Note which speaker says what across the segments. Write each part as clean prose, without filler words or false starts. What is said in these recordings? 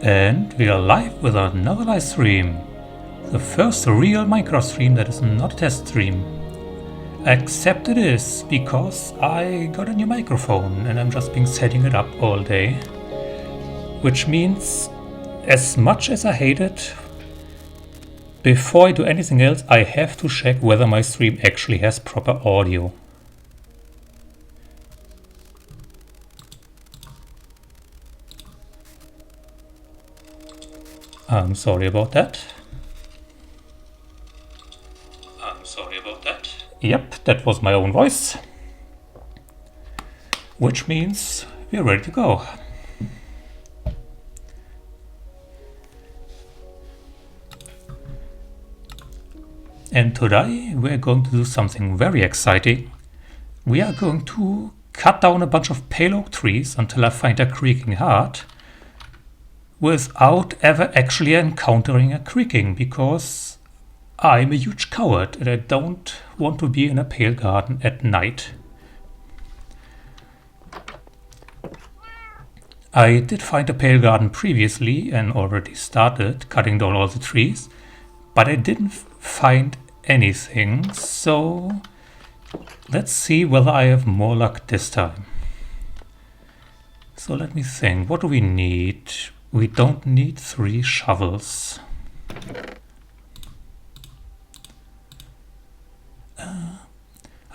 Speaker 1: And we are live with another live stream. The first real Minecraft stream that is not a test stream. Except it is, because I got a new microphone and I'm just been setting it up all day. Which means, as much as I hate it, before I do anything else, I have to check whether my stream actually has proper audio. I'm sorry about that. Yep, that was my own voice. Which means we're ready to go. And today we're going to do something very exciting. We are going to cut down a bunch of pale oak trees until I find a creaking heart, without ever actually encountering a creaking, because I'm a huge coward and I don't want to be in a pale garden at night. I did find a pale garden previously and already started cutting down all the trees, but I didn't find anything, so let's see whether I have more luck this time. So let me think, what do we need? We don't need 3 shovels.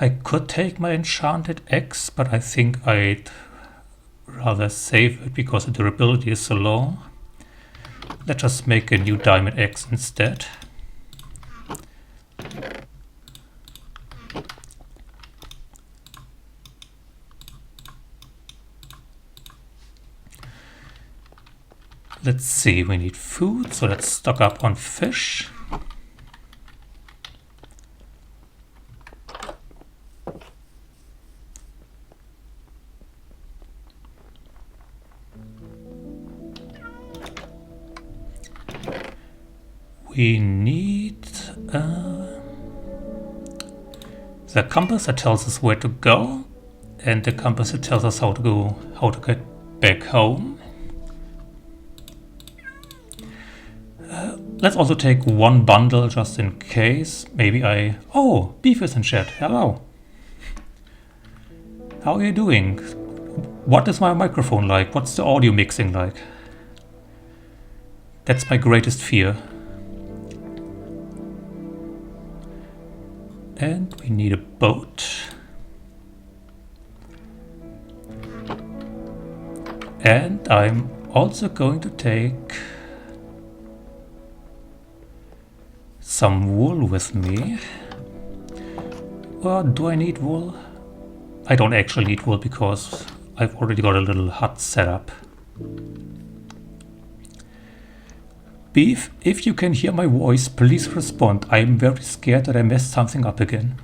Speaker 1: I could take my enchanted axe, but I think I'd rather save it because the durability is so low. Let's just make a new diamond axe instead. Let's see, we need food, so let's stock up on fish. We need the compass that tells us where to go, and the compass that tells us how to get back home. Let's also take 1 bundle just in case. Oh, Beef is in chat. Hello. How are you doing? What is my microphone like? What's the audio mixing like? That's my greatest fear. And we need a boat. And I'm also going to take some wool with me. Or do I need wool? I don't actually need wool because I've already got a little hut set up. Beef, if you can hear my voice, please respond. I'm very scared that I messed something up again.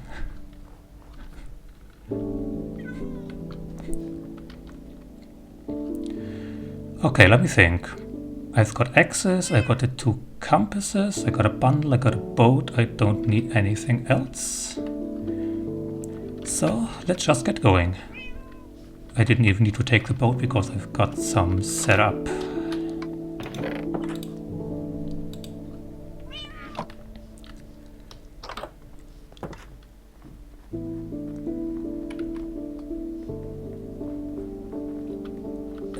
Speaker 1: Okay, let me think. I've got axes, I got the 2 compasses, I got a bundle, I got a boat, I don't need anything else. So let's just get going. I didn't even need to take the boat because I've got some set up.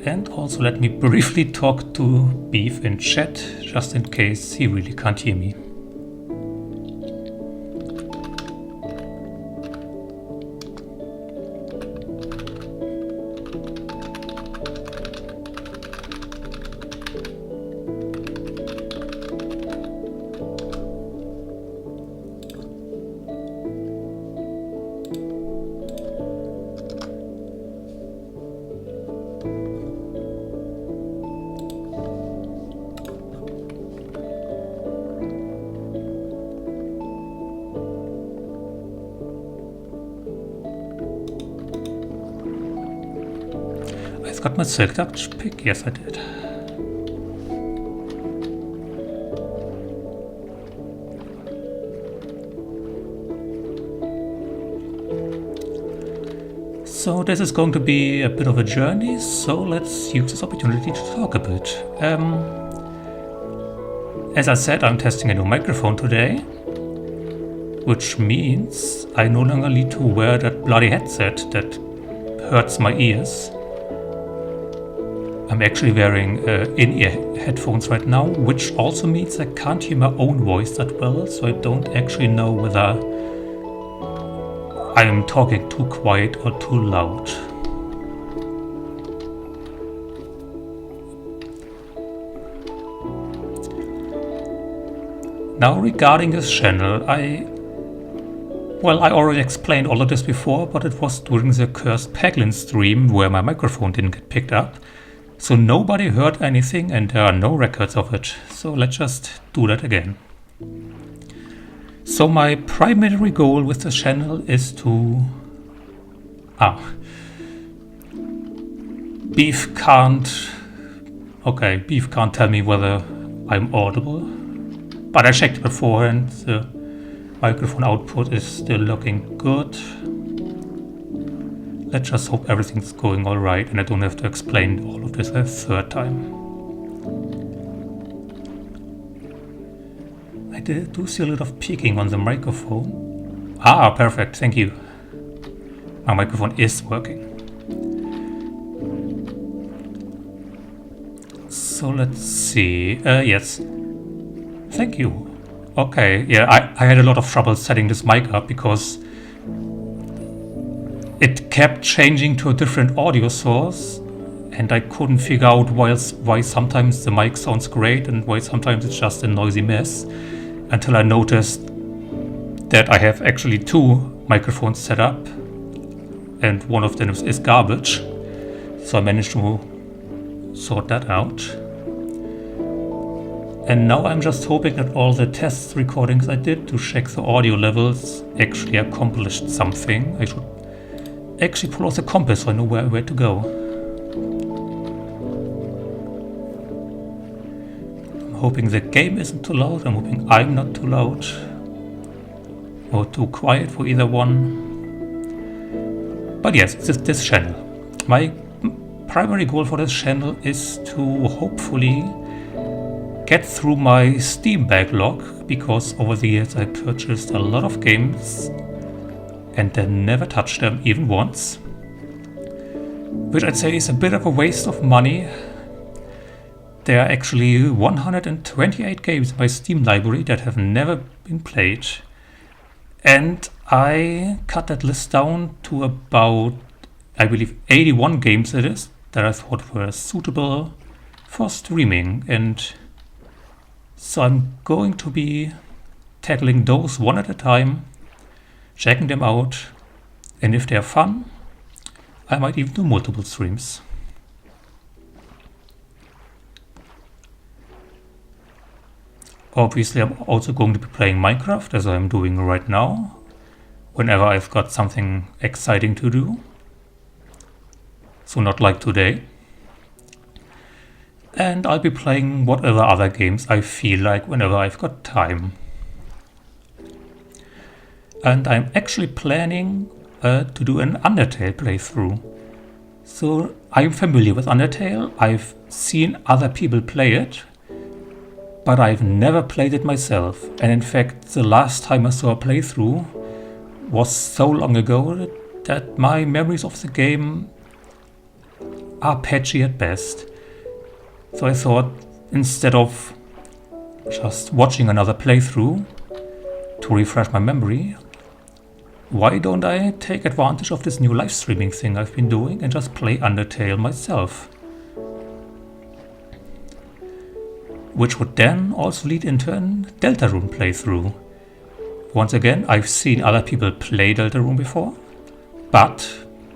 Speaker 1: And also let me briefly talk to Beef in chat, just in case he really can't hear me. I've got my silk duct pick. Yes, I did. So this is going to be a bit of a journey, so let's use this opportunity to talk a bit. As I said, I'm testing a new microphone today, which means I no longer need to wear that bloody headset that hurts my ears. I'm actually wearing in-ear headphones right now, which also means I can't hear my own voice that well, so I don't actually know whether I am talking too quiet or too loud. Now regarding this channel, I already explained all of this before, but it was during the cursed Peglin stream where my microphone didn't get picked up. So nobody heard anything and there are no records of it. So let's just do that again. So my primary goal with the channel is to... Beef can't... Okay, Beef can't tell me whether I'm audible. But I checked before and the microphone output is still looking good. Let's just hope everything's going alright and I don't have to explain all of this a third time. I do see a lot of peaking on the microphone. Ah, perfect, thank you. My microphone is working. So let's see. Yes. Thank you. Okay, yeah, I had a lot of trouble setting this mic up because it kept changing to a different audio source and I couldn't figure out why sometimes the mic sounds great and why sometimes it's just a noisy mess, until I noticed that I have actually two microphones set up and one of them is garbage. So I managed to sort that out. And now I'm just hoping that all the test recordings I did to check the audio levels actually accomplished something. I should actually pull out the compass so I know where to go. I'm hoping the game isn't too loud. I'm hoping I'm not too loud or too quiet for either one. But yes, this channel. My primary goal for this channel is to hopefully get through my Steam backlog, because over the years I purchased a lot of games and then never touched them even once, which I'd say is a bit of a waste of money. There are actually 128 games in my Steam library that have never been played, and I cut that list down to about, I believe, 81 games it is that I thought were suitable for streaming, and so I'm going to be tackling those one at a time, checking them out, and if they're fun, I might even do multiple streams. Obviously, I'm also going to be playing Minecraft, as I'm doing right now, whenever I've got something exciting to do. So not like today. And I'll be playing whatever other games I feel like whenever I've got time. And I'm actually planning to do an Undertale playthrough. So I'm familiar with Undertale, I've seen other people play it, but I've never played it myself. And in fact, the last time I saw a playthrough was so long ago that my memories of the game are patchy at best. So I thought, instead of just watching another playthrough to refresh my memory, why don't I take advantage of this new live streaming thing I've been doing and just play Undertale myself? Which would then also lead into a Deltarune playthrough. Once again, I've seen other people play Deltarune before, but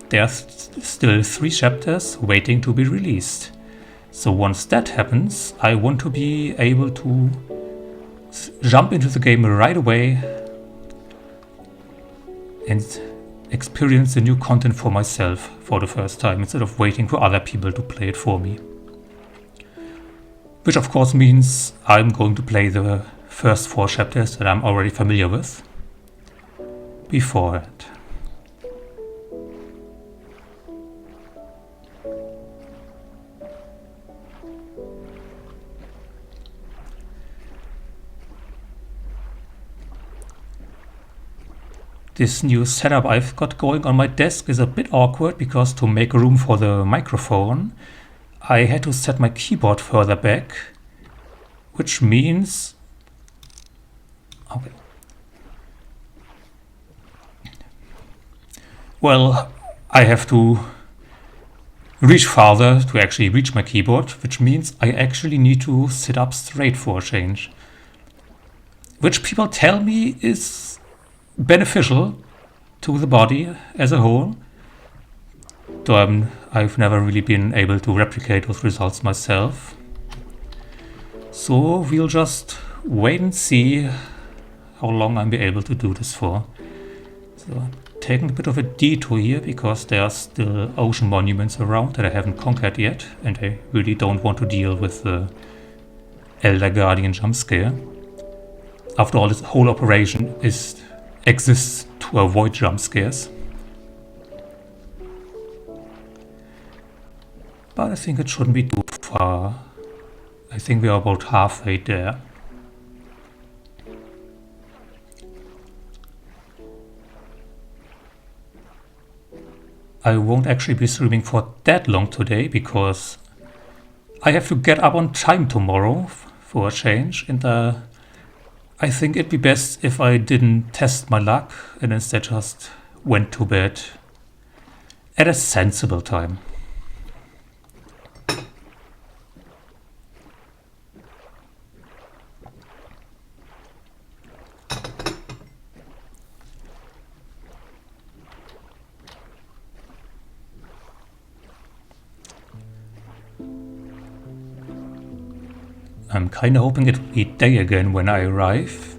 Speaker 1: there are still 3 chapters waiting to be released. So once that happens, I want to be able to jump into the game right away and experience the new content for myself for the first time, instead of waiting for other people to play it for me. Which of course means I'm going to play the first 4 chapters that I'm already familiar with beforehand. This new setup I've got going on my desk is a bit awkward because to make room for the microphone, I had to set my keyboard further back, which means... Okay. Well, I have to reach farther to actually reach my keyboard, which means I actually need to sit up straight for a change. Which people tell me is beneficial to the body as a whole, though I've never really been able to replicate those results myself. So we'll just wait and see how long I'll be able to do this for. So I'm taking a bit of a detour here because there are still ocean monuments around that I haven't conquered yet, and I really don't want to deal with the Elder Guardian jump scare. After all, this whole operation exists to avoid jump scares. But I think it shouldn't be too far. I think we are about halfway there. I won't actually be streaming for that long today because I have to get up on time tomorrow for a change, and I think it'd be best if I didn't test my luck and instead just went to bed at a sensible time. I'm kinda hoping it will be day again when I arrive,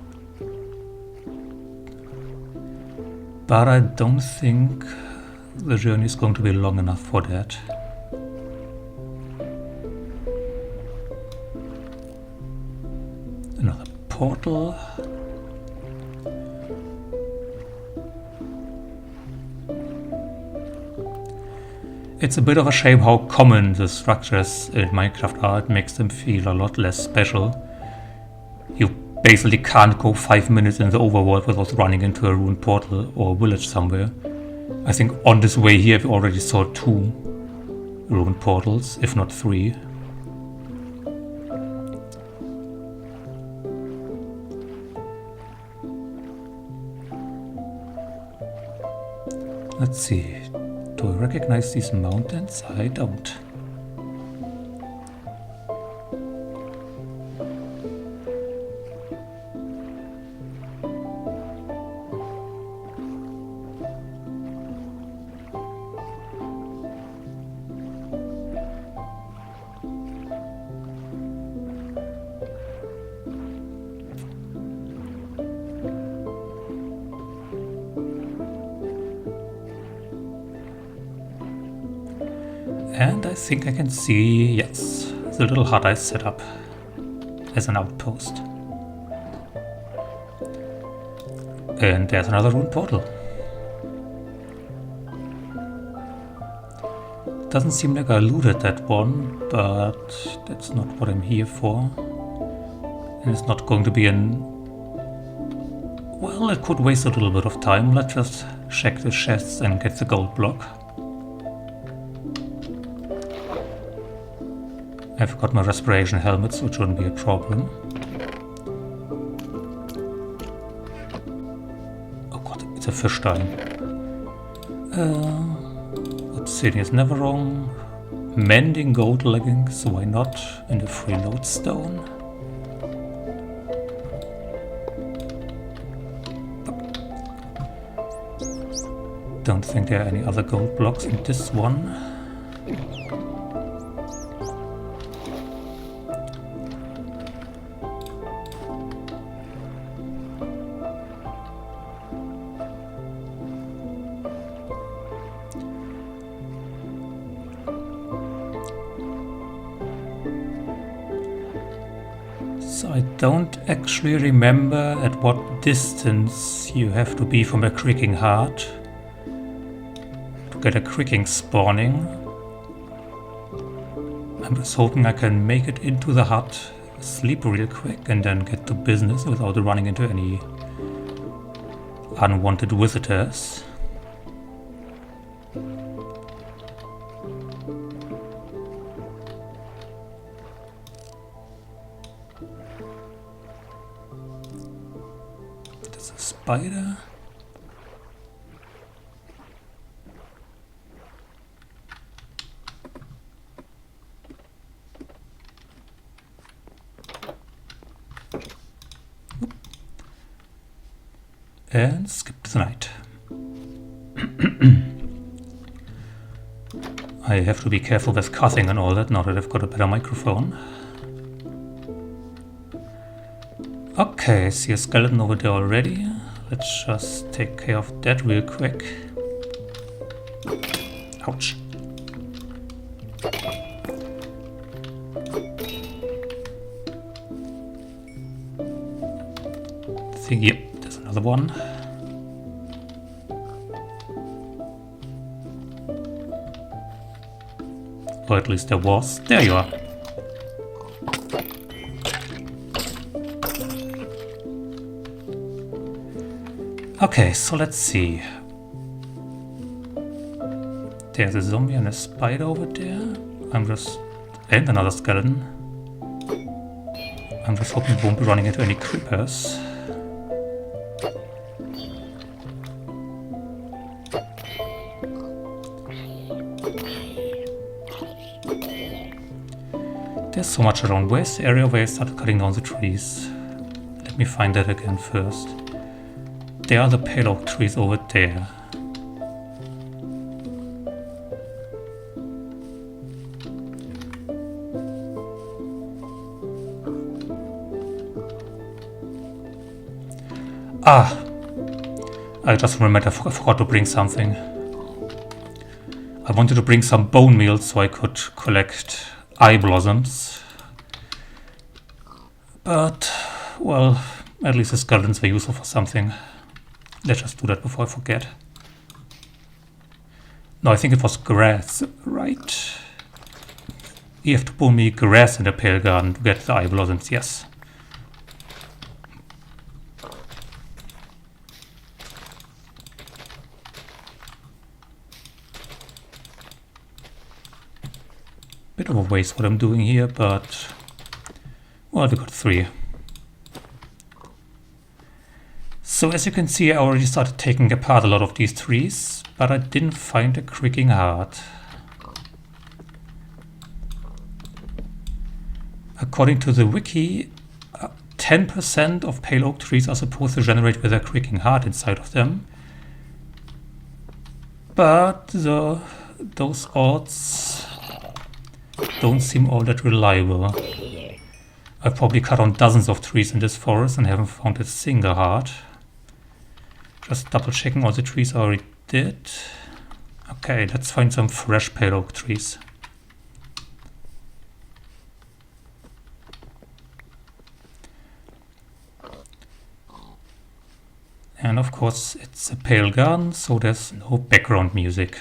Speaker 1: but I don't think the journey is going to be long enough for that. Another portal. It's a bit of a shame how common the structures in Minecraft are. It makes them feel a lot less special. You basically can't go 5 minutes in the overworld without running into a ruined portal or a village somewhere. I think on this way here we already saw 2 ruined portals, if not 3. Let's see. Do I recognize these mountains? I don't. And I think I can see, yes, the little hut I set up as an outpost. And there's another ruined portal. Doesn't seem like I looted that one, but that's not what I'm here for. And it's not going to be well, it could waste a little bit of time. Let's just check the chests and get the gold block. I've got my respiration helmet, so it shouldn't be a problem. Oh god, it's a fish dying. Obsidian is never wrong. Mending gold leggings, why not? And a free lodestone. Don't think there are any other gold blocks in this one. So I don't actually remember at what distance you have to be from a creaking heart to get a creaking spawning. I'm just hoping I can make it into the hut, sleep real quick, and then get to business without running into any unwanted visitors. There's a spider. And skip the night. I have to be careful with cutting and all that now that I've got a better microphone. Okay, I see a skeleton over there already. Let's just take care of that real quick. Ouch. Yep, there's another one. Or at least there was. There you are. Okay, so let's see. There's a zombie and a spider over there. And another skeleton. I'm just hoping we won't be running into any creepers. There's so much around. Where's the area where I started cutting down the trees? Let me find that again first. There are the pale oak trees over there. Ah! I just remembered I forgot to bring something. I wanted to bring some bone meal so I could collect eye blossoms. But, well, at least the skeletons were useful for something. Let's just do that before I forget. No, I think it was grass, right? You have to pull me grass in the pale garden to get the eye blossoms, yes. Bit of a waste what I'm doing here, but well, we got 3. So as you can see, I already started taking apart a lot of these trees, but I didn't find a creaking heart. According to the wiki, 10% of pale oak trees are supposed to generate with a creaking heart inside of them. But those odds don't seem all that reliable. I've probably cut on dozens of trees in this forest and haven't found a single heart. Just double checking all the trees I already did. Okay, let's find some fresh pale oak trees. And of course it's a pale garden, so there's no background music.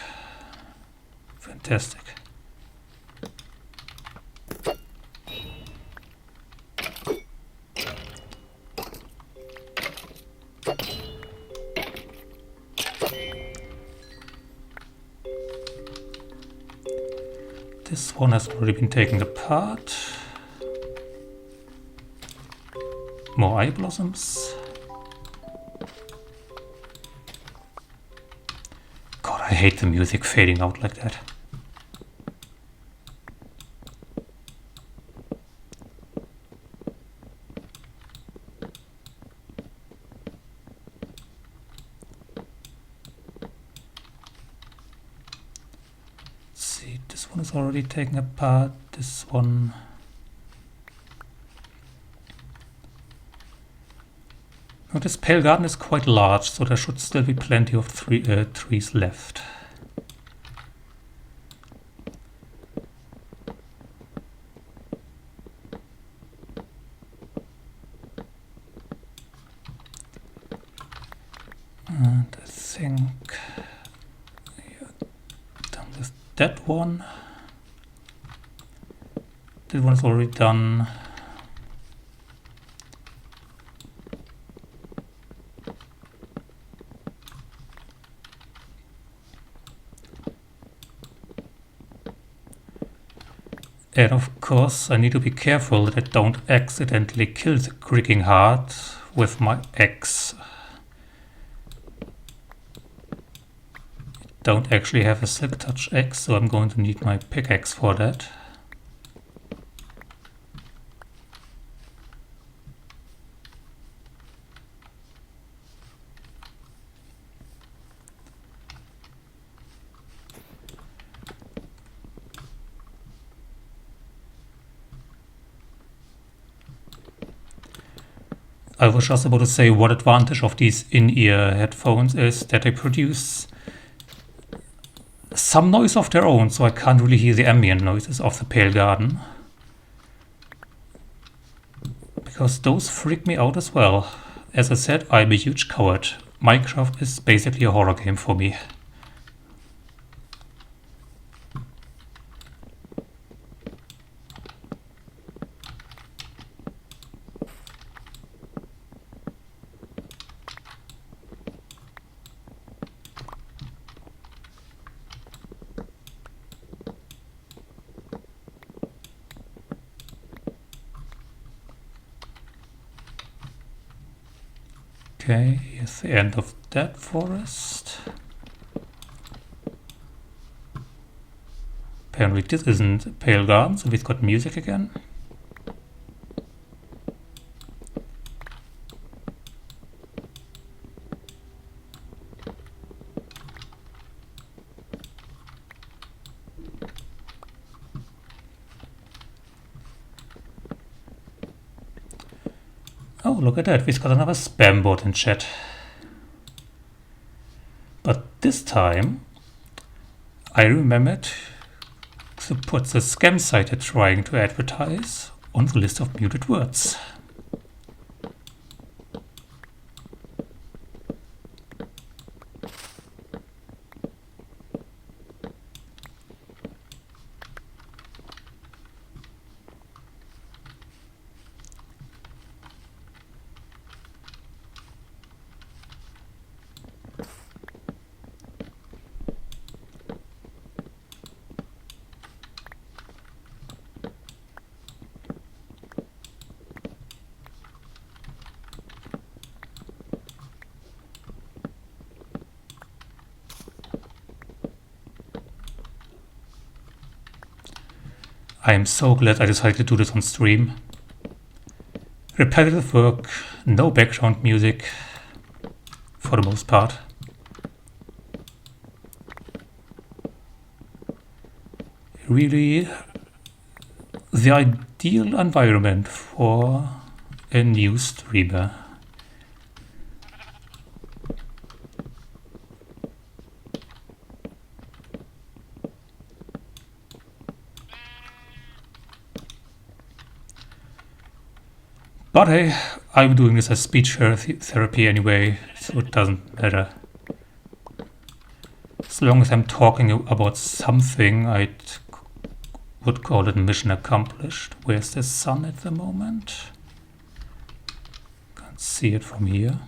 Speaker 1: Fantastic. This one has already been taken apart. More eye blossoms. God, I hate the music fading out like that. This one is already taken apart. This one. Now this pale garden is quite large, so there should still be plenty of trees left. And I think done with that one. That one is already done. And of course I need to be careful that I don't accidentally kill the creaking heart with my axe. Don't actually have a silk touch axe, so I'm going to need my pickaxe for that. I was just about to say what advantage of these in-ear headphones is that they produce some noise of their own, so I can't really hear the ambient noises of the Pale Garden. Because those freak me out as well. As I said, I'm a huge coward. Minecraft is basically a horror game for me. Okay, here's the end of that forest. Apparently this isn't Pale Garden, so we've got music again. Oh, look at that, we've got another spam bot in chat. But this time, I remembered to put the scam site they're trying to advertise on the list of muted words. I am so glad I decided to do this on stream. Repetitive work, no background music, for the most part. Really the ideal environment for a new streamer. But hey, I'm doing this as speech therapy anyway, so it doesn't matter. As long as I'm talking about something, I would call it mission accomplished. Where's the sun at the moment? Can't see it from here.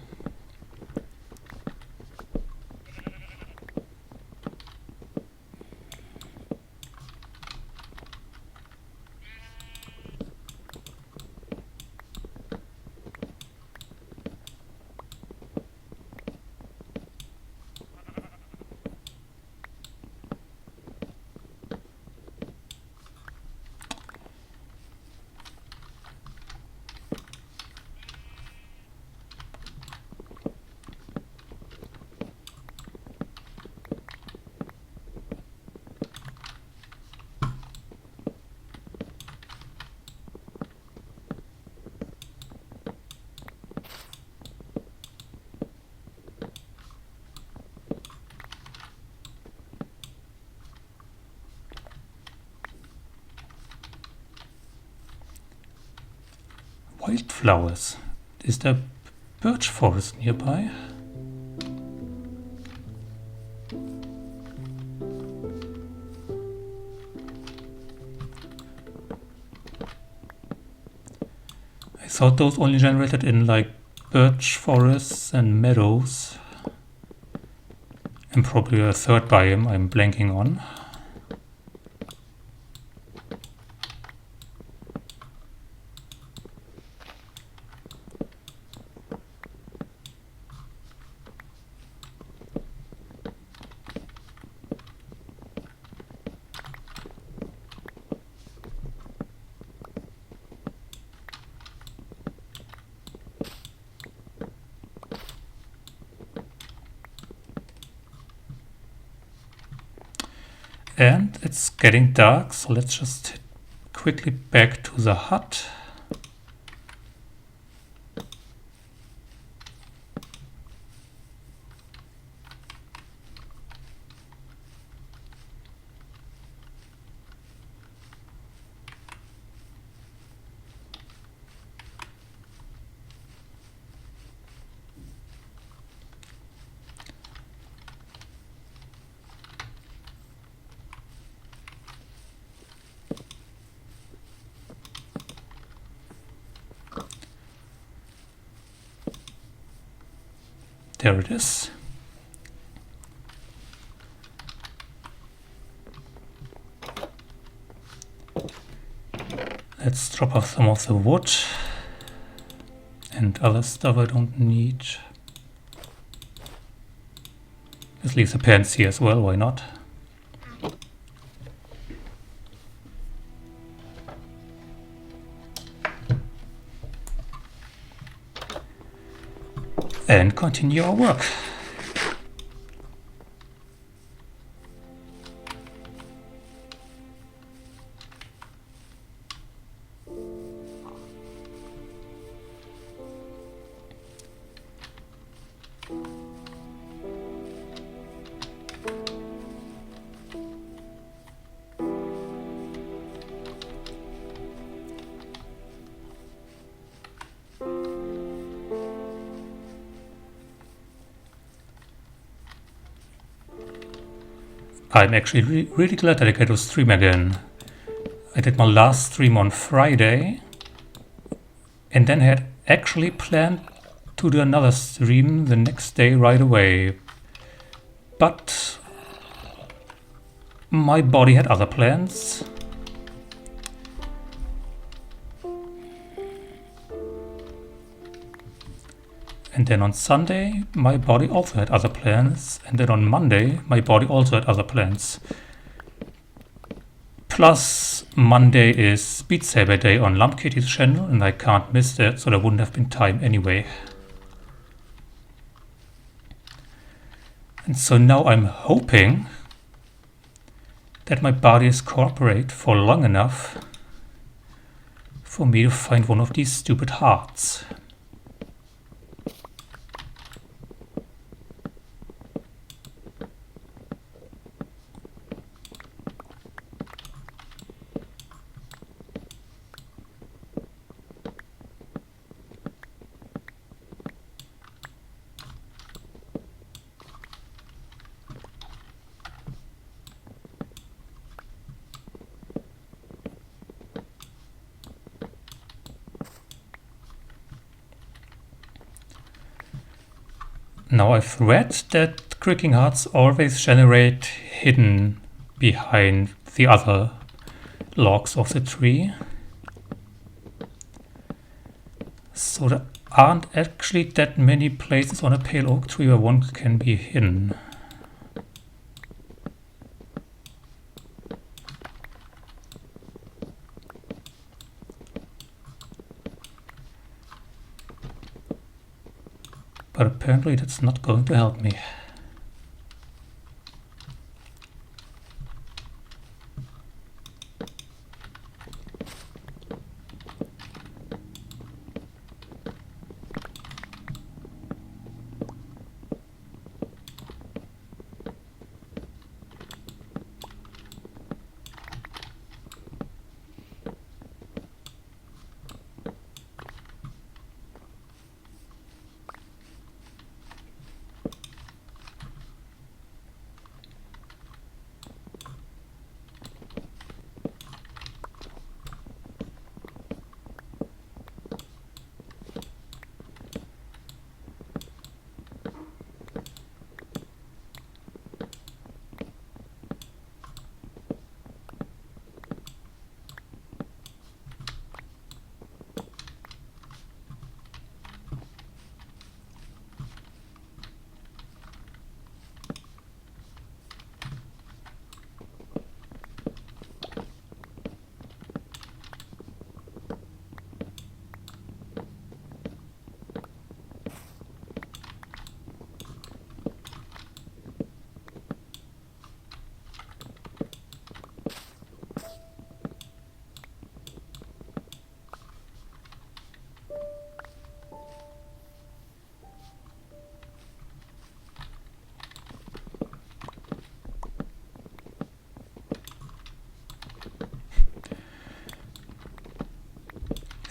Speaker 1: Wildflowers. Is there birch forest nearby? I thought those only generated in like birch forests and meadows. And probably a third biome I'm blanking on. And it's getting dark, so let's just quickly back to the hut. There it is. Let's drop off some of the wood and other stuff I don't need. Let's leave the pants here as well, why not? And continue our work. I'm actually really glad that I get to stream again. I did my last stream on Friday and then had actually planned to do another stream the next day right away. But my body had other plans. And then on Sunday, my body also had other plans. And then on Monday, my body also had other plans. Plus, Monday is Beat Saber Day on Lump Kitty's channel, and I can't miss that, so there wouldn't have been time anyway. And so now I'm hoping that my body is cooperate for long enough for me to find one of these stupid hearts. Now I've read that creaking hearts always generate hidden behind the other logs of the tree. So there aren't actually that many places on a pale oak tree where one can be hidden. But apparently that's not going to help me.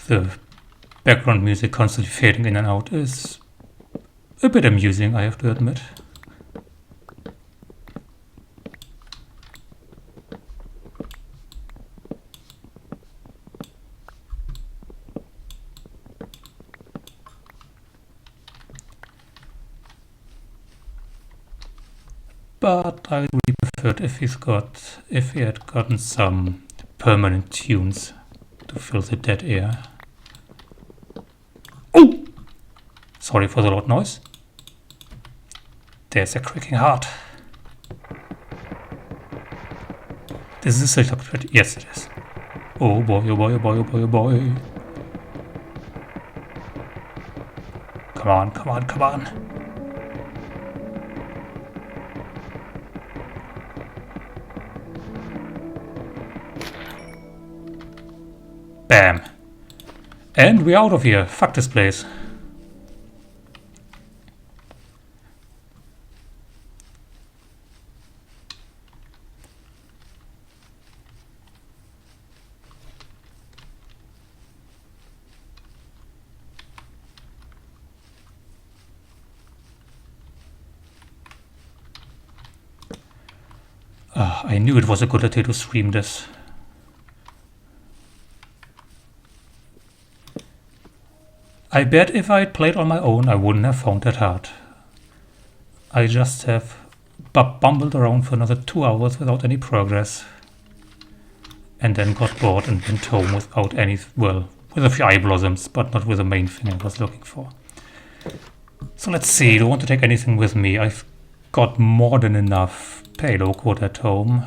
Speaker 1: the background music constantly fading in and out is a bit amusing, I have to admit. But I really preferred if he had gotten some permanent tunes to fill the dead air. Oh! Sorry for the loud noise. There's a creaking heart. This is a silk thread. Yes, it is. Oh boy, oh boy, oh boy, oh boy, oh boy. Come on, come on, come on. Bam. And we're out of here. Fuck this place. I knew it was a good idea to stream this. I bet if I'd played on my own, I wouldn't have found that hard. I just have bumbled around for another 2 hours without any progress. And then got bored and went home without any, well, with a few eye blossoms, but not with the main thing I was looking for. So let's see, don't want to take anything with me. I've got more than enough payload wood at home.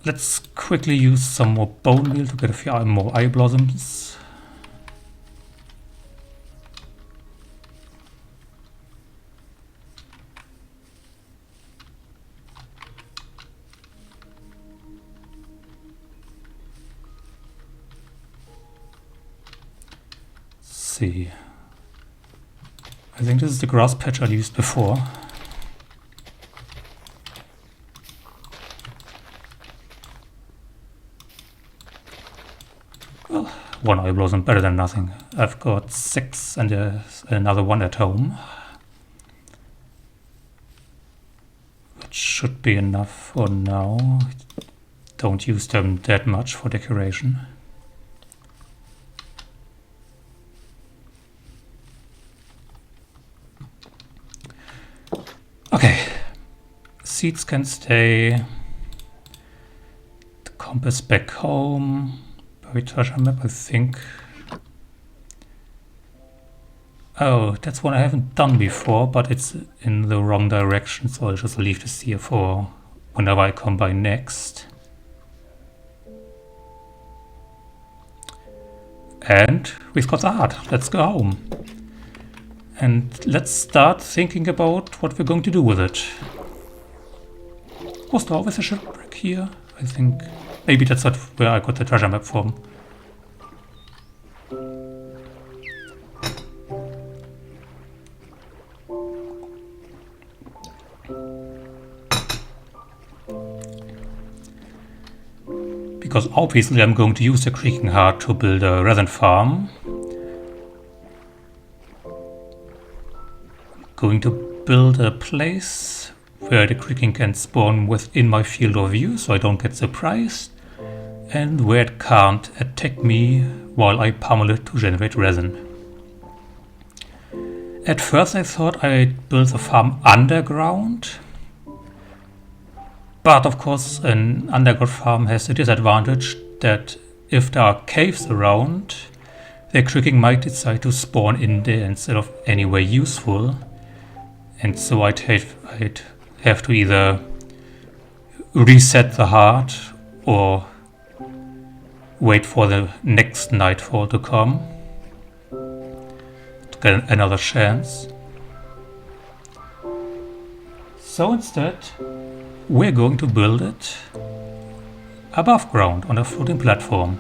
Speaker 1: Let's quickly use some more bone meal to get a few more eye blossoms. Let's see. I think this is the grass patch I used before. Well, one eye blossom better than nothing. I've got 6 and another one at home. Which should be enough for now. Don't use them that much for decoration. Okay, seeds can stay. The compass back home. Buried treasure map, I think. Oh, that's one I haven't done before, but it's in the wrong direction, so I'll just leave this here for whenever I come by next. And we've got the heart. Let's go home. And let's start thinking about what we're going to do with it. Was there always a shipwreck here? I think maybe that's not where I got the treasure map from. Because obviously I'm going to use the creaking heart to build a resin farm. Going to build a place where the creaking can spawn within my field of view so I don't get surprised, and where it can't attack me while I pummel it to generate resin. At first I thought I'd build the farm underground, but of course an underground farm has the disadvantage that if there are caves around, the creaking might decide to spawn in there instead of anywhere useful. And so I'd have to either reset the heart or wait for the next nightfall to come to get another chance. So instead, we're going to build it above ground on a floating platform.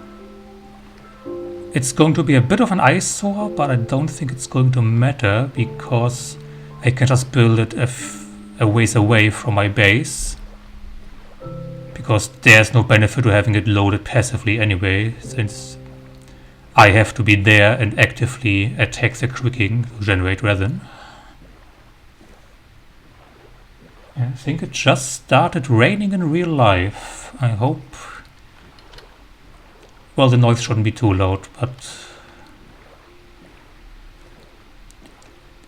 Speaker 1: It's going to be a bit of an eyesore, but I don't think it's going to matter because I can just build it a ways away from my base, because there's no benefit to having it loaded passively anyway, since I have to be there and actively attack the quicking to generate resin. I think it just started raining in real life. I hope... Well, the noise shouldn't be too loud, but...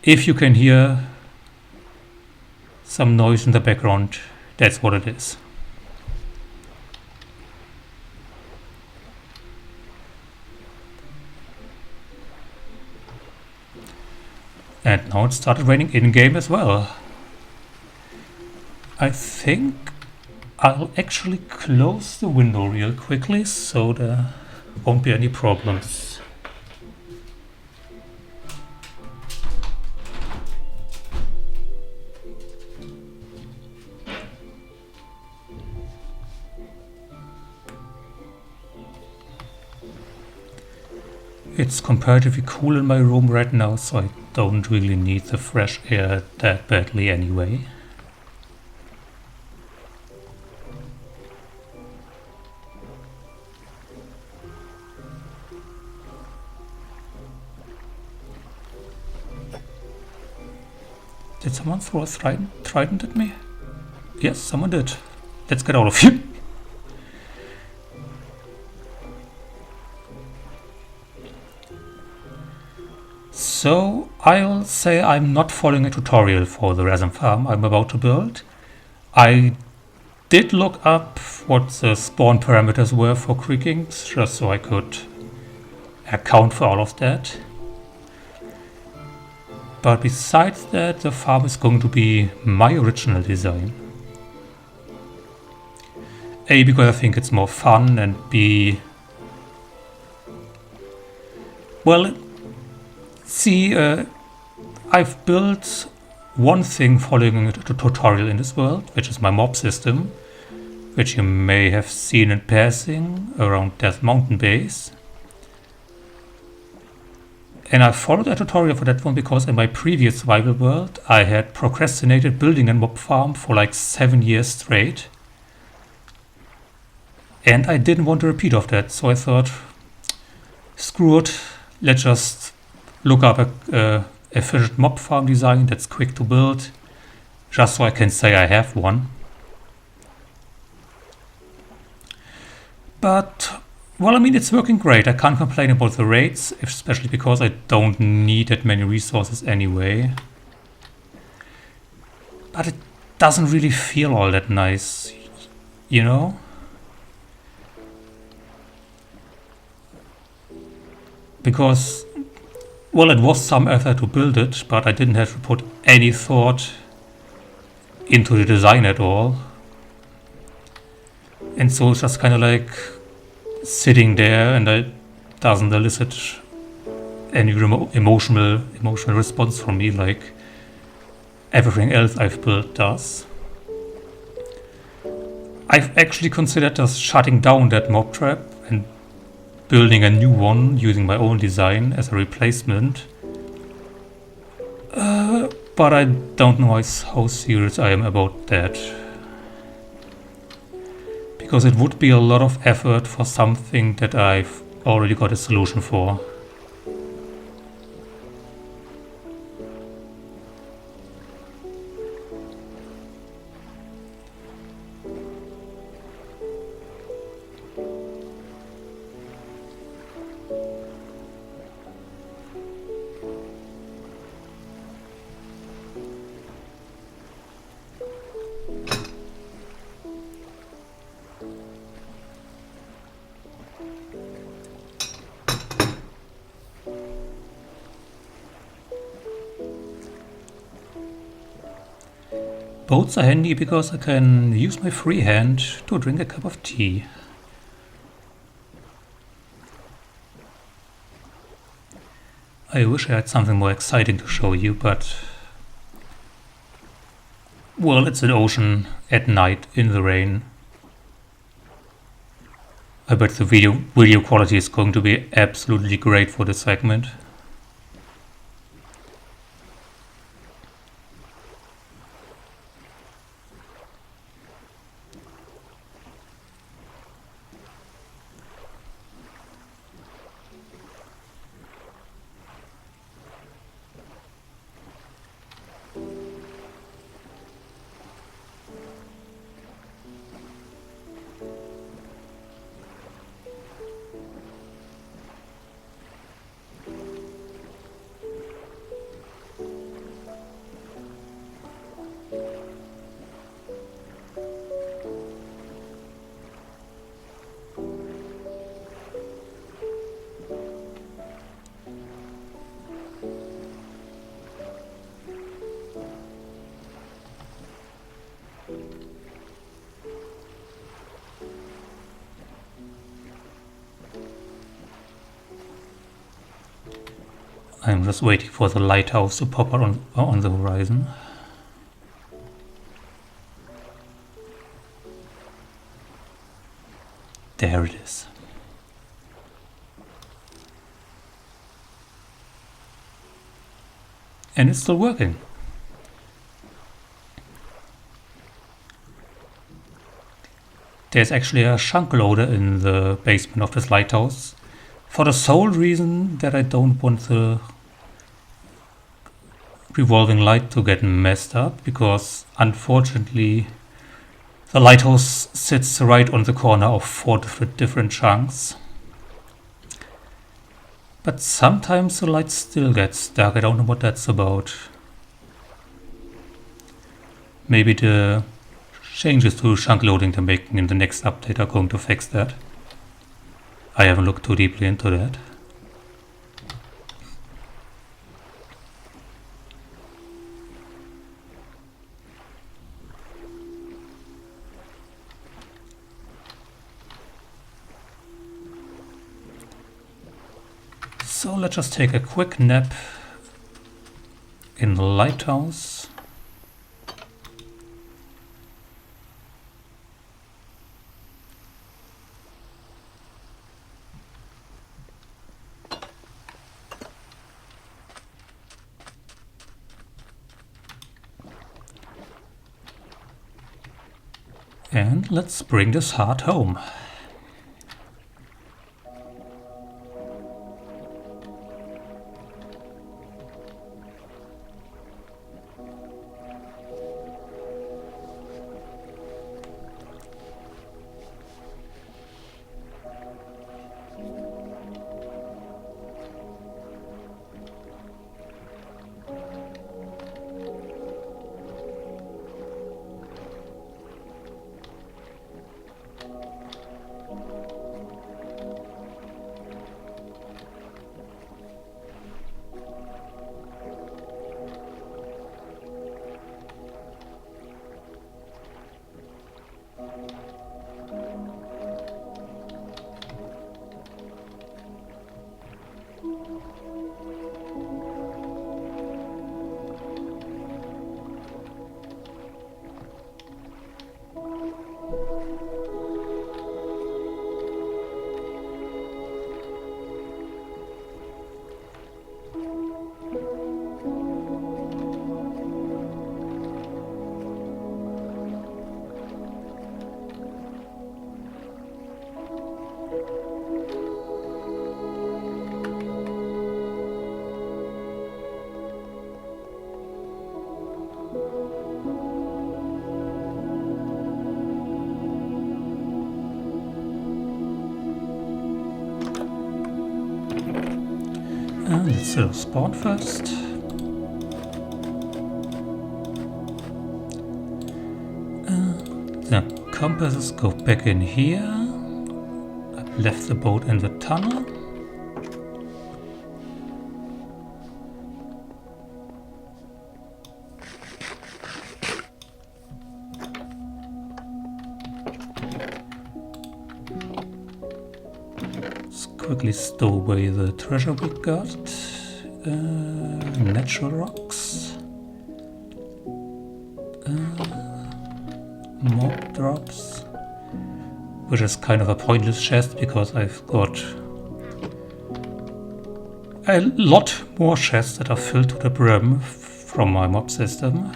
Speaker 1: If you can hear some noise in the background, that's what it is. And now it started raining in-game as well. I think I'll actually close the window real quickly so there won't be any problems. It's comparatively cool in my room right now, so I don't really need the fresh air that badly anyway. Did someone throw a trident at me? Yes, someone did. Let's get out of here. So I'll say I'm not following a tutorial for the resin farm I'm about to build. I did look up what the spawn parameters were for quickings, just so I could account for all of that. But besides that, the farm is going to be my original design. A, because I think it's more fun, and B, well, see, I've built one thing following a tutorial in this world, which is my mob system, which you may have seen in passing around Death Mountain Base. And I followed a tutorial for that one because in my previous survival world I had procrastinated building a mob farm for like 7 years straight. And I didn't want to repeat of that, so I thought, screw it, let's just look up a efficient mob farm design that's quick to build, just so I can say I have one. But, well, I mean, it's working great. I can't complain about the rates, especially because I don't need that many resources anyway. But it doesn't really feel all that nice, you know? Because, well, it was some effort to build it, but I didn't have to put any thought into the design at all. And so it's just kind of like sitting there, and it doesn't elicit any emotional response from me like everything else I've built does. I've actually considered just shutting down that mob trap and building a new one using my own design as a replacement. But I don't know how serious I am about that. Because it would be a lot of effort for something that I've already got a solution for. Boats are handy because I can use my free hand to drink a cup of tea. I wish I had something more exciting to show you, but... well, it's an ocean at night in the rain. I bet the video quality is going to be absolutely great for this segment. I'm just waiting for the lighthouse to pop out on the horizon. There it is. And it's still working. There's actually a chunk loader in the basement of this lighthouse, for the sole reason that I don't want the revolving light to get messed up, because unfortunately the lighthouse sits right on the corner of 4 different chunks. But sometimes the light still gets dark. I don't know what that's about. Maybe the changes to chunk loading they're making in the next update are going to fix that. I haven't looked too deeply into that. So let's just take a quick nap in the lighthouse. And let's bring this heart home. And let's spawn first. The compasses go back in here. I've left the boat in the tunnel. Quickly stow away the treasure we got. Natural rocks. Mob drops. Which is kind of a pointless chest because I've got a lot more chests that are filled to the brim from my mob system.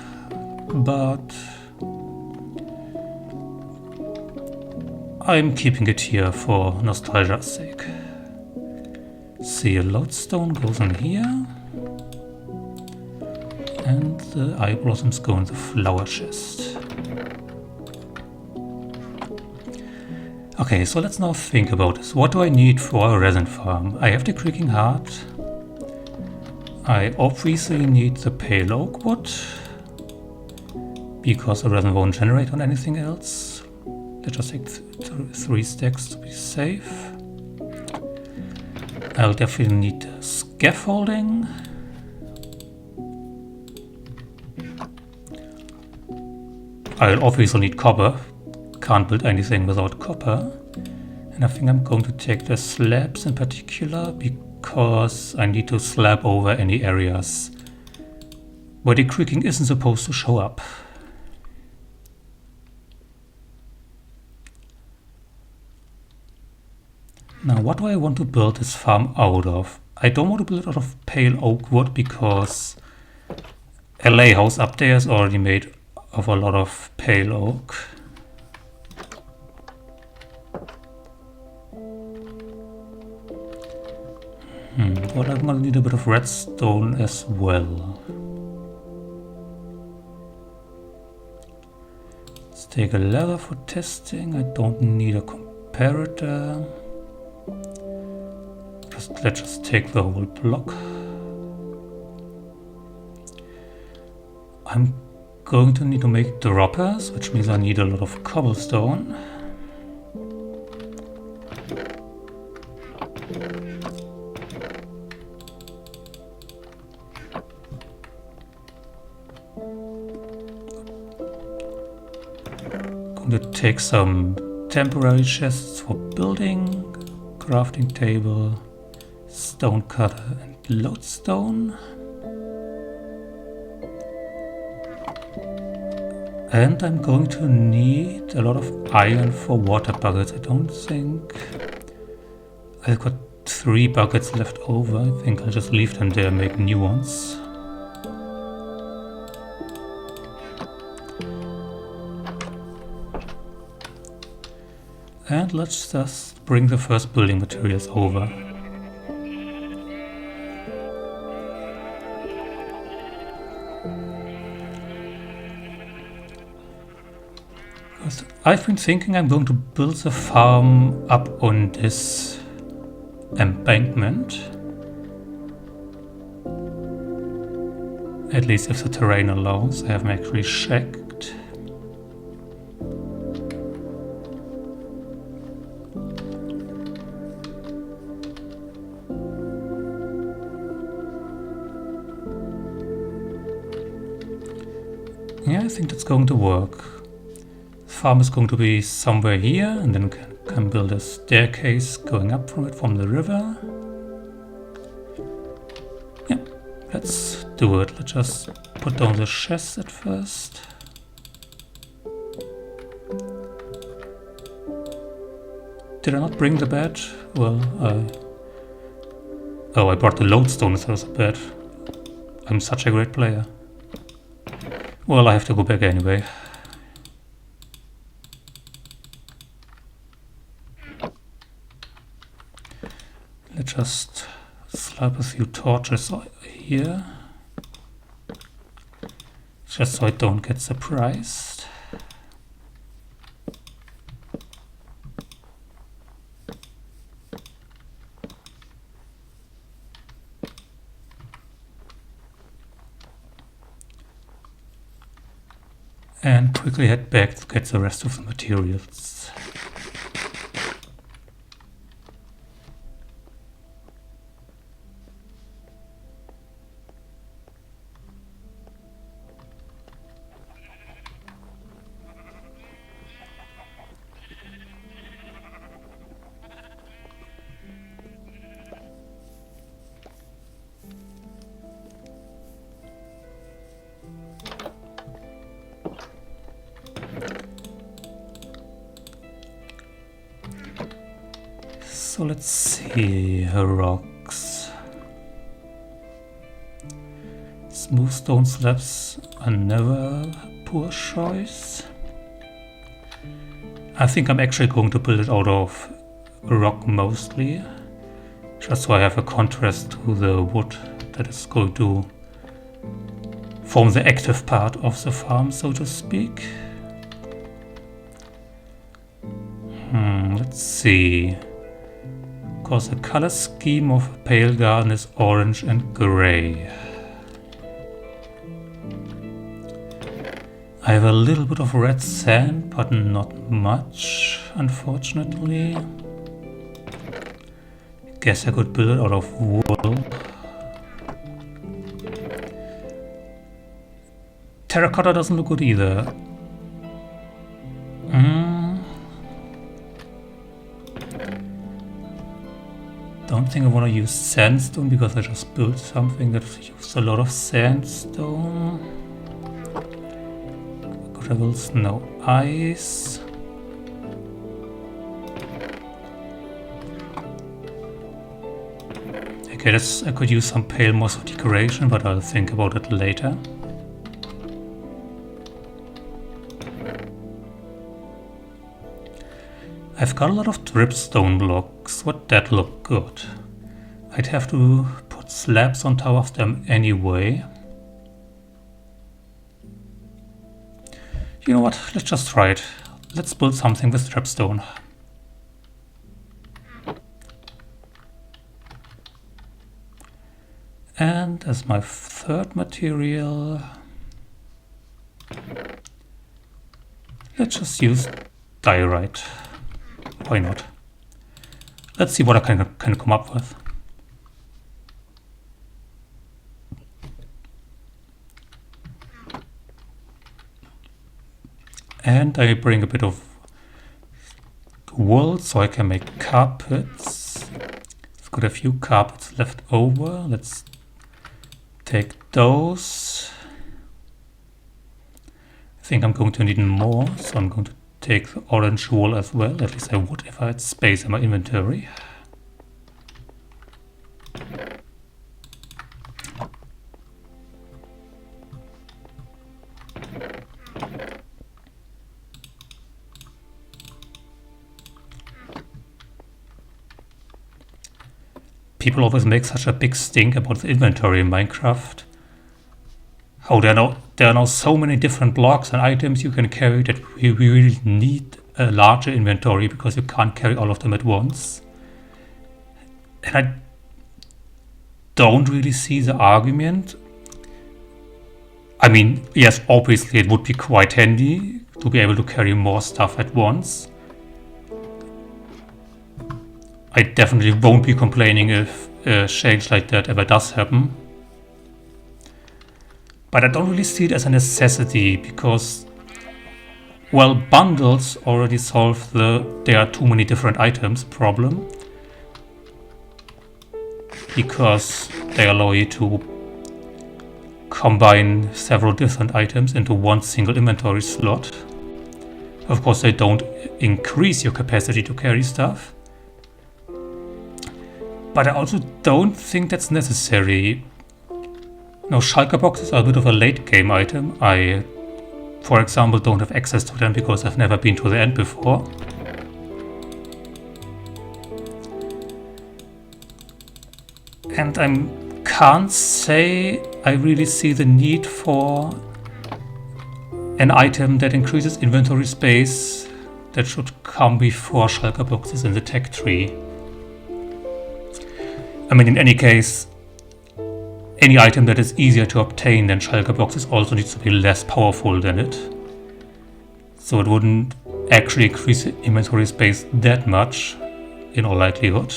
Speaker 1: But I'm keeping it here for nostalgia's sake. See, a lodestone goes in here, and the eye blossoms go in the flower chest. Okay, so let's now think about this. What do I need for a resin farm? I have the creaking heart. I obviously need the pale oak wood, because the resin won't generate on anything else. Let's just take 3 stacks to be safe. I'll definitely need scaffolding. I'll obviously need copper. Can't build anything without copper. And I think I'm going to take the slabs in particular because I need to slab over any areas where the creaking isn't supposed to show up. Now, what do I want to build this farm out of? I don't want to build it out of pale oak wood because a LA house up there is already made of a lot of pale oak. Well, I'm gonna need a bit of redstone as well. Let's take a leather for testing. I don't need a comparator. Let's just take the whole block. I'm going to need to make droppers, which means I need a lot of cobblestone. Going to take some temporary chests for building, crafting table, stone cutter and lodestone. And I'm going to need a lot of iron for water buckets. I don't think I've got 3 buckets left over. I think I'll just leave them there and make new ones. And let's just bring the first building materials over. I've been thinking I'm going to build the farm up on this embankment. At least if the terrain allows. I haven't actually checked. Yeah, I think that's going to work. Farm is going to be somewhere here, and then can build a staircase going up from it from the river. Yeah, let's do it. Let's just put down the chests at first. Did I not bring the bed? Well, oh, I brought the lodestone instead of the bed. I'm such a great player. Well, I have to go back anyway. Let's just slap a few torches here, just so I don't get surprised. And quickly head back to get the rest of the materials. So let's see, rocks. Smooth stone slabs are never a poor choice. I think I'm actually going to build it out of rock mostly, just so I have a contrast to the wood that is going to form the active part of the farm, so to speak. Let's see. Because the color scheme of a pale garden is orange and gray. I have a little bit of red sand, but not much, unfortunately. Guess I could build it out of wool. Terracotta doesn't look good either. don't think I want to use sandstone because I just built something that used a lot of sandstone. Gravels, no ice. Okay, I could use some pale moss for decoration, but I'll think about it later. I've got a lot of dripstone blocks. Would that look good? I'd have to put slabs on top of them anyway. You know what? Let's just try it. Let's build something with dripstone. And as my third material, let's just use diorite. Why not? Let's see what I can come up with. And I bring a bit of wool so I can make carpets. I've got a few carpets left over. Let's take those. I think I'm going to need more, so I'm going to take the orange wool as well. At least I would if I had space in my inventory. People always make such a big stink about the inventory in Minecraft. How there are now so many different blocks and items you can carry that we really need a larger inventory because you can't carry all of them at once. And I don't really see the argument. I mean, yes, obviously it would be quite handy to be able to carry more stuff at once. I definitely won't be complaining if a change like that ever does happen. But I don't really see it as a necessity because, well, bundles already solve the there are too many different items problem. Because they allow you to combine several different items into one single inventory slot. Of course, they don't increase your capacity to carry stuff. But I also don't think that's necessary. Now, shulker boxes are a bit of a late game item. I, for example, don't have access to them because I've never been to the end before. And I can't say I really see the need for an item that increases inventory space that should come before shulker boxes in the tech tree. I mean, in any case, any item that is easier to obtain than shulker boxes also needs to be less powerful than it. So it wouldn't actually increase the inventory space that much, in all likelihood.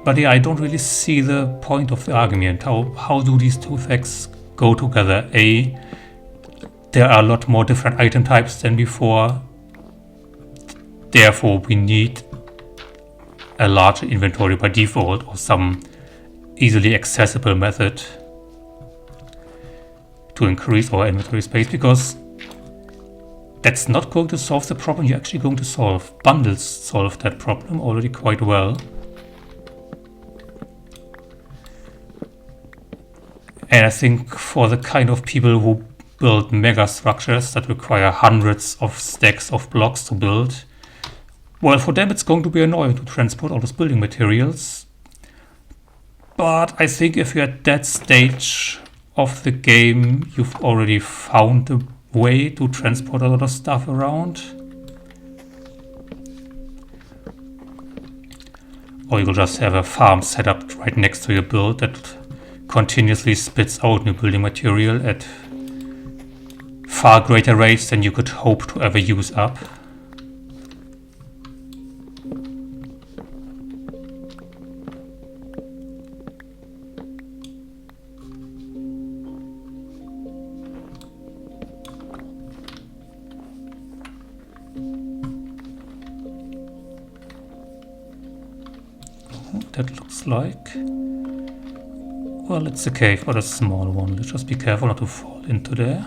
Speaker 1: But yeah, I don't really see the point of the argument. How do these two facts go together? A, there are a lot more different item types than before. Therefore, we need a larger inventory by default or some easily accessible method to increase our inventory space, because that's not going to solve the problem you're actually going to solve. Bundles solve that problem already quite well. And I think for the kind of people who build mega structures that require hundreds of stacks of blocks to build, well, for them it's going to be annoying to transport all those building materials. But I think if you're at that stage of the game, you've already found a way to transport a lot of stuff around. Or you'll just have a farm set up right next to your build that continuously spits out new building material at far greater rates than you could hope to ever use up. That looks like... well, it's a cave, but a small one. Let's just be careful not to fall into there.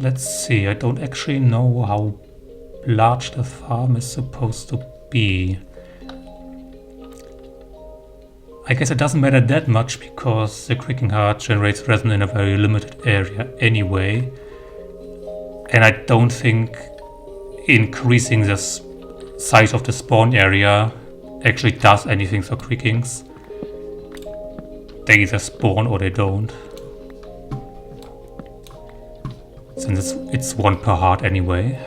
Speaker 1: Let's see, I don't actually know how large the farm is supposed to be. I guess it doesn't matter that much because the creaking heart generates resin in a very limited area anyway. And I don't think increasing the size of the spawn area actually does anything for creakings. They either spawn or they don't. Since it's one per heart anyway.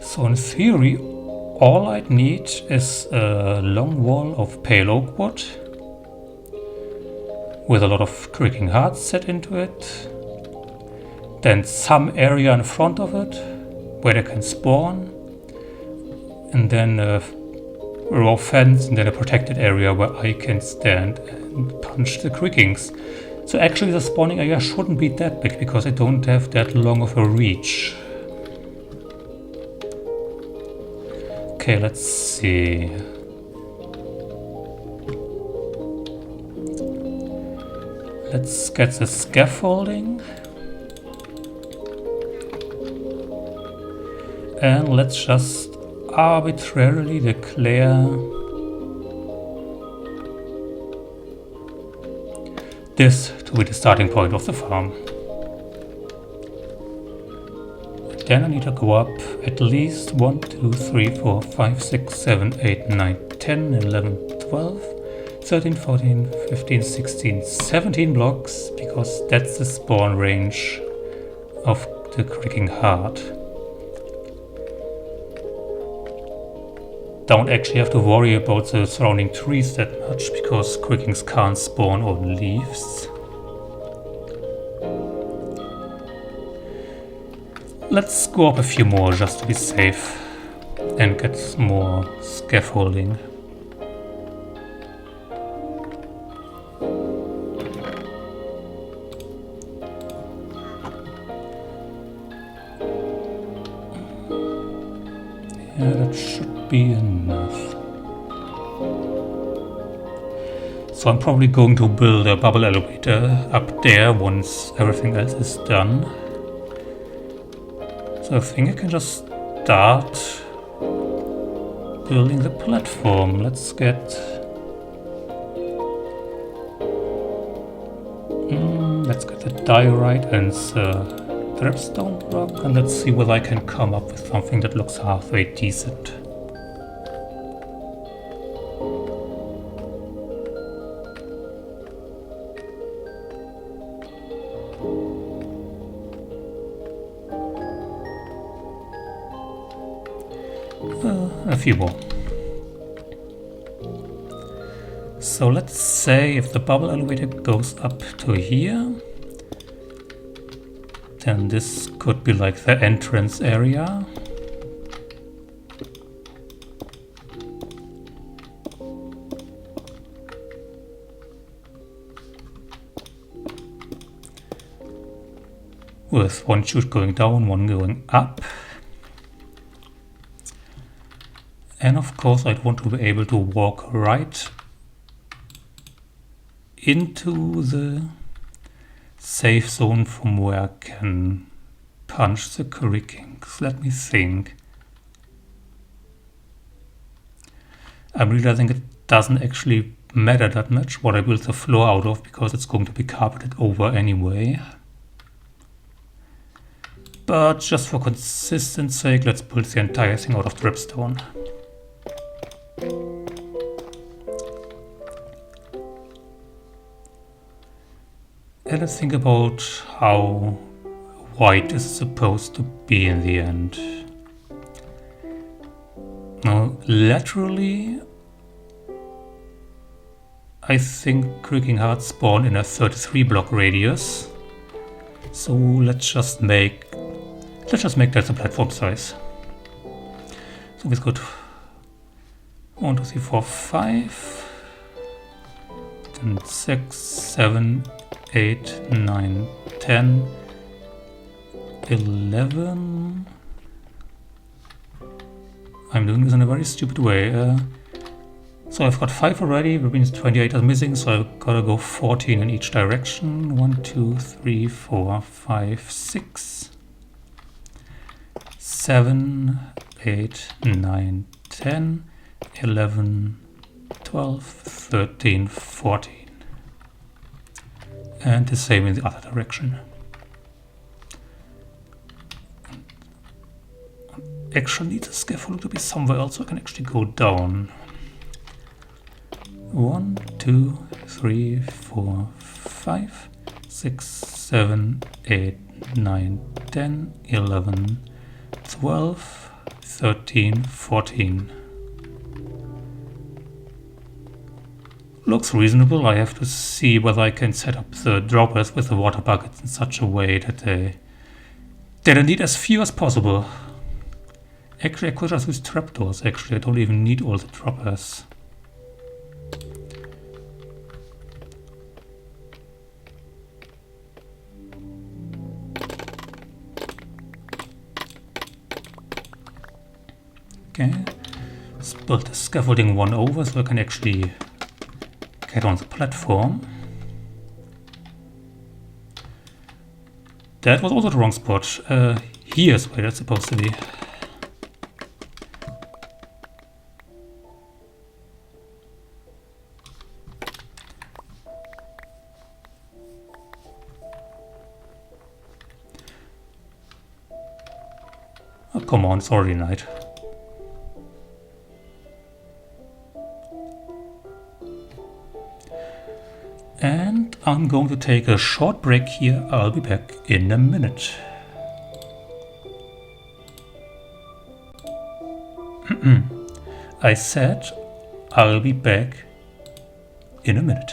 Speaker 1: So in theory, all I'd need is a long wall of pale oak wood with a lot of creaking hearts set into it. Then some area in front of it where they can spawn. And then a row fence and then a protected area where I can stand and punch the creakings. So actually the spawning area shouldn't be that big because I don't have that long of a reach. Okay, let's see. Let's get the scaffolding. And let's just arbitrarily declare this to be the starting point of the farm. Then I need to go up at least 1, 2, 3, 4, 5, 6, 7, 8, 9, 10, 11, 12, 13, 14, 15, 16, 17 blocks because that's the spawn range of the creaking heart. Don't actually have to worry about the surrounding trees that much because creakings can't spawn on leaves. Let's go up a few more just to be safe and get more scaffolding. Yeah, that should be enough. So I'm probably going to build a bubble elevator up there once everything else is done. So I think I can just start building the platform. Let's get the diorite and the dripstone block, and let's see whether I can come up with something that looks halfway decent. A few more. So let's say if the bubble elevator goes up to here, then this could be like the entrance area. With one chute going down, one going up. And of course I'd want to be able to walk right into the safe zone from where I can punch the creakings. Let me think. I'm realizing it doesn't actually matter that much what I build the floor out of because it's going to be carpeted over anyway. but just for consistency's sake, let's build the entire thing out of dripstone. And let's think about how white is supposed to be in the end. Now, laterally, I think Creaking Hearts spawn in a 33 block radius. So let's just make that the platform size. So we've got 1, 2, 3, 4, 5, and 6, 7, 8, 9, 10, 11. I'm doing this in a very stupid way. So I've got 5 already, which means 28 is missing, so I've gotta go 14 in each direction. 1, 2, 3, 4, 5, 6, 7, 8, 9, 10, 11, 12, 13, 14. And the same in the other direction. Actually need the scaffolding to be somewhere else so I can actually go down. 1, 2, 3, 4, 5, 6, 7, 8, 9, 10, 11, 12, 13, 14. Looks reasonable. I have to see whether I can set up the droppers with the water buckets in such a way that they need as few as possible. Actually, I could just use trapdoors. Actually, I don't even need all the droppers. Okay, let's build the scaffolding one over so I can actually get on the platform. That was also the wrong spot. Here's where that's supposed to be. Oh, come on, it's already night. And I'm going to take a short break here. I'll be back in a minute. I said I'll be back in a minute.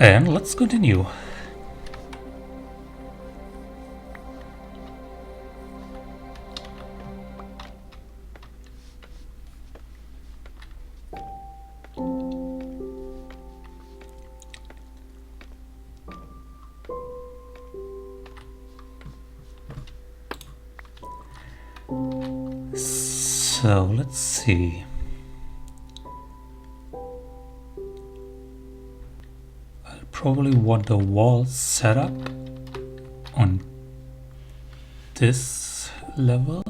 Speaker 1: And let's continue. So let's see. I'll probably want the wall set up on this level.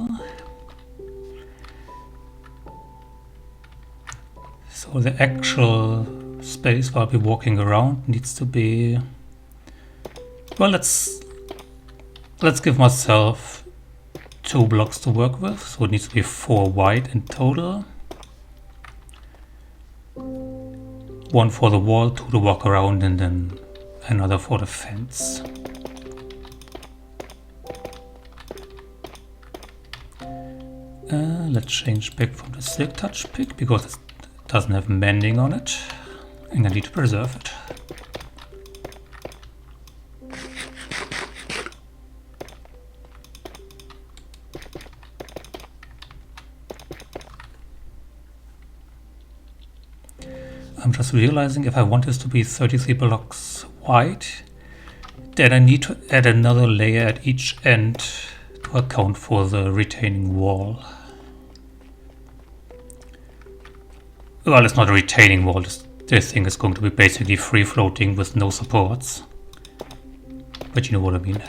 Speaker 1: So the actual space where I'll be walking around needs to be, well, let's give myself 2 blocks to work with, so it needs to be 4 wide in total. 1 for the wall, 2 to walk around, and then another for the fence. Let's change back from the silk touch pick because it doesn't have mending on it, and I need to preserve it. I'm just realizing if I want this to be 33 blocks wide, then I need to add another layer at each end to account for the retaining wall. Well, it's not a retaining wall, this thing is going to be basically free floating with no supports. But you know what I mean.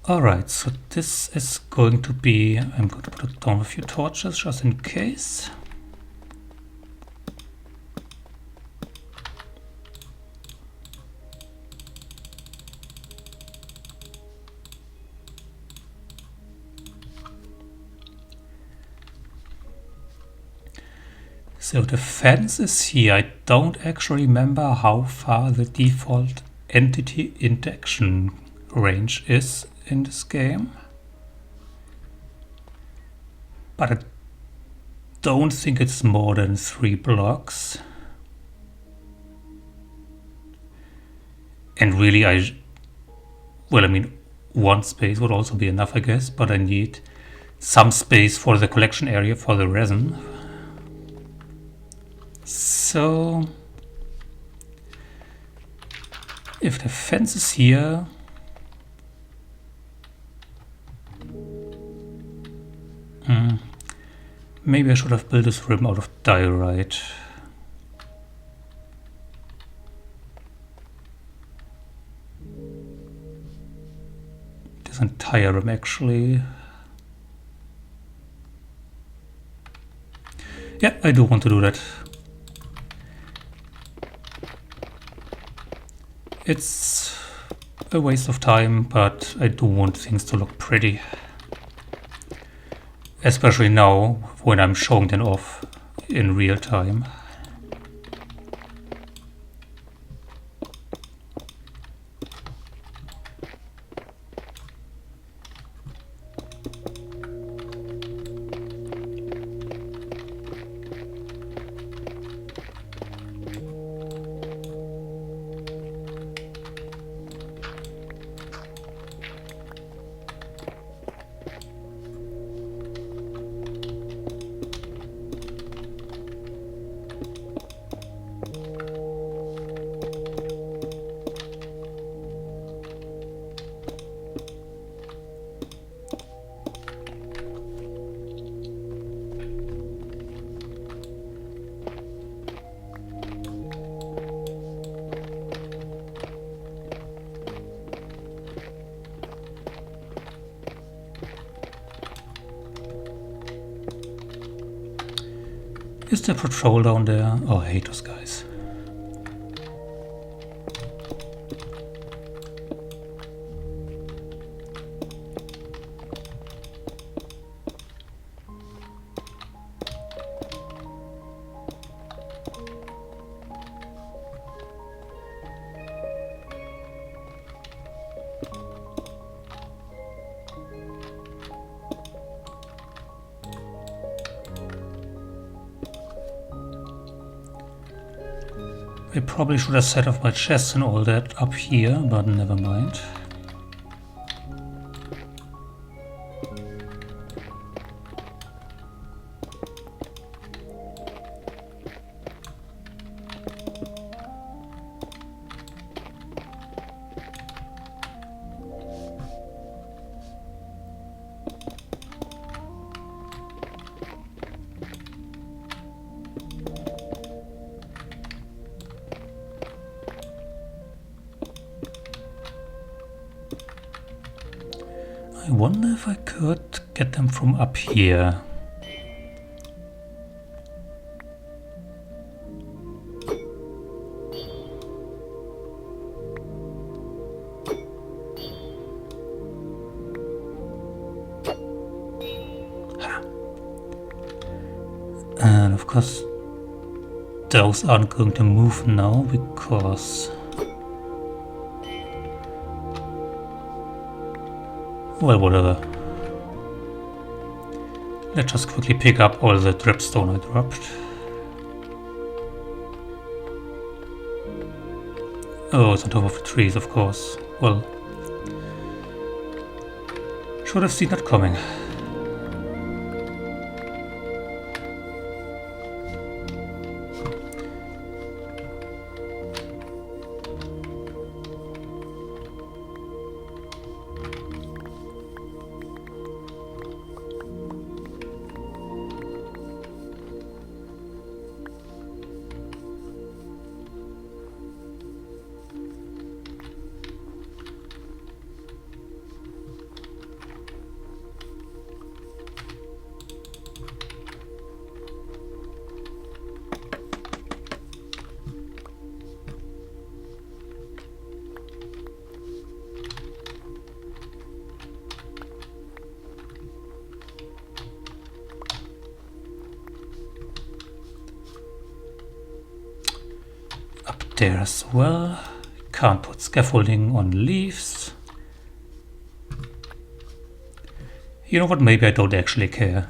Speaker 1: Alright, so this is going to be, I'm going to put down a few torches just in case. So the fence is here. I don't actually remember how far the default entity interaction range is in this game, but I don't think it's more than 3 blocks. And really I mean 1 space would also be enough, I guess, but I need some space for the collection area for the resin. So if the fence is here, maybe I should have built this rim out of diorite. This entire rim actually. Yeah, I do want to do that. It's a waste of time, but I do want things to look pretty. Especially now, when I'm showing them off in real time. Is there patrol down there? Oh, I hate those guys. I probably should have set up my chests and all that up here, but never mind. I wonder if I could get them from up here. And of course, those aren't going to move now because... well, whatever. Let's just quickly pick up all the dripstone I dropped. Oh, it's on top of the trees, of course. Well, should have seen that coming. There as well. Can't put scaffolding on leaves. You know what, maybe I don't actually care.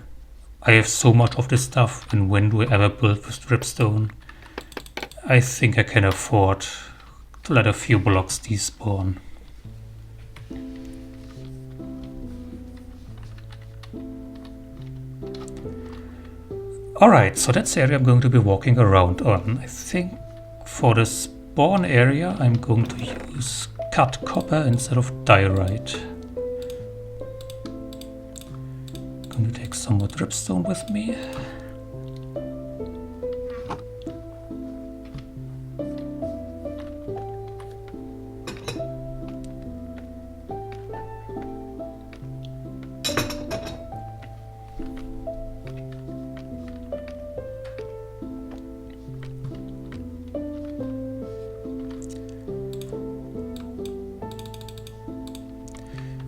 Speaker 1: I have so much of this stuff, and when do I ever build with dripstone? I think I can afford to let a few blocks despawn. Alright, so that's the area I'm going to be walking around on. I think for the spawn area I'm going to use cut copper instead of diorite. Going to take some more dripstone with me.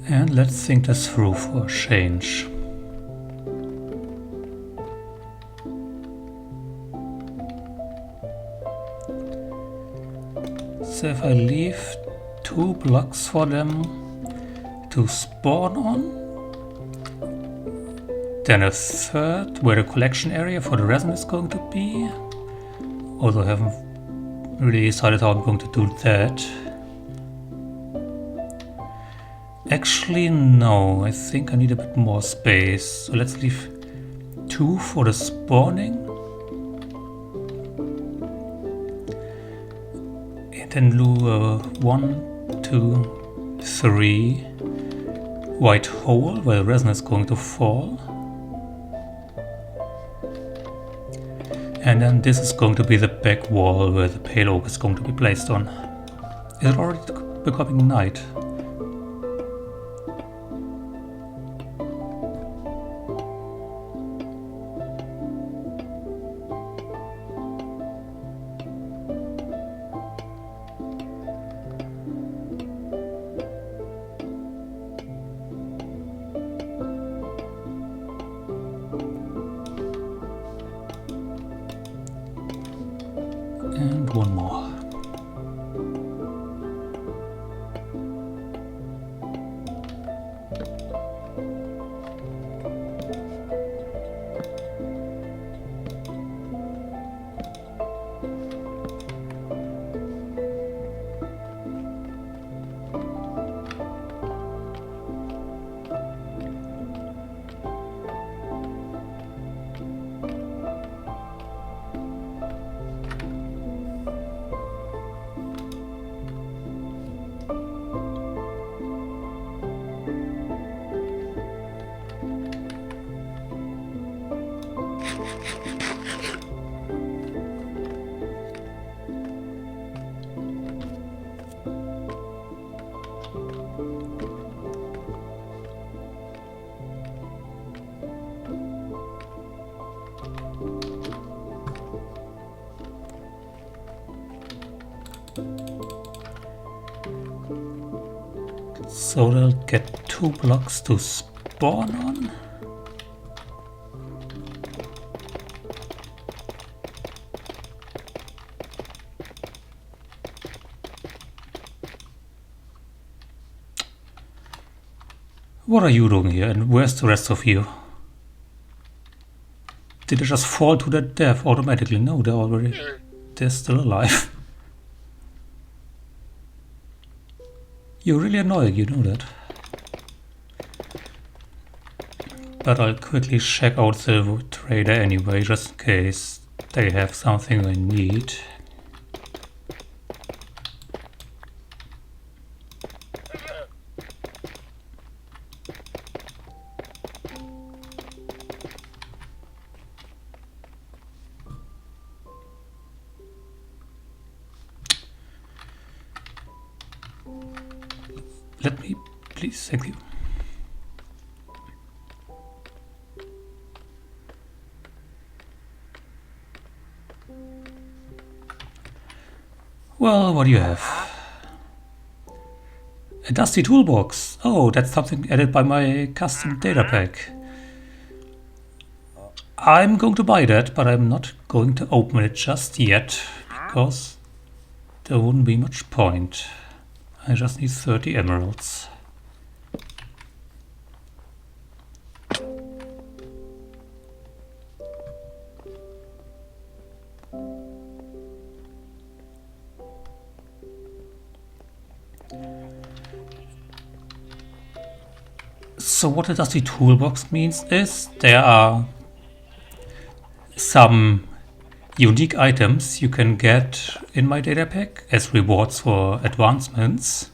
Speaker 1: And let's think this through for a change. So if I leave 2 blocks for them to spawn on, then a third where the collection area for the resin is going to be. Although I haven't really decided how I'm going to do that. Actually, no, I think I need a bit more space. So let's leave 2 for the spawning. And then do a 1, 2, 3 white hole where the resin is going to fall. And then this is going to be the back wall where the pale oak is going to be placed on. Is it already becoming night? And one more. So they'll get 2 blocks to spawn on. What are you doing here, and where's the rest of you? Did they just fall to their death automatically? No, they're still alive. You're really annoying, you know that. But I'll quickly check out the trader anyway, just in case they have something I need. Let me, please, thank you. Well, what do you have? A dusty toolbox. Oh, that's something added by my custom data pack. I'm going to buy that, but I'm not going to open it just yet, because there wouldn't be much point. I just need 30 emeralds. So what the dusty toolbox means is there are some unique items you can get in my data pack as rewards for advancements.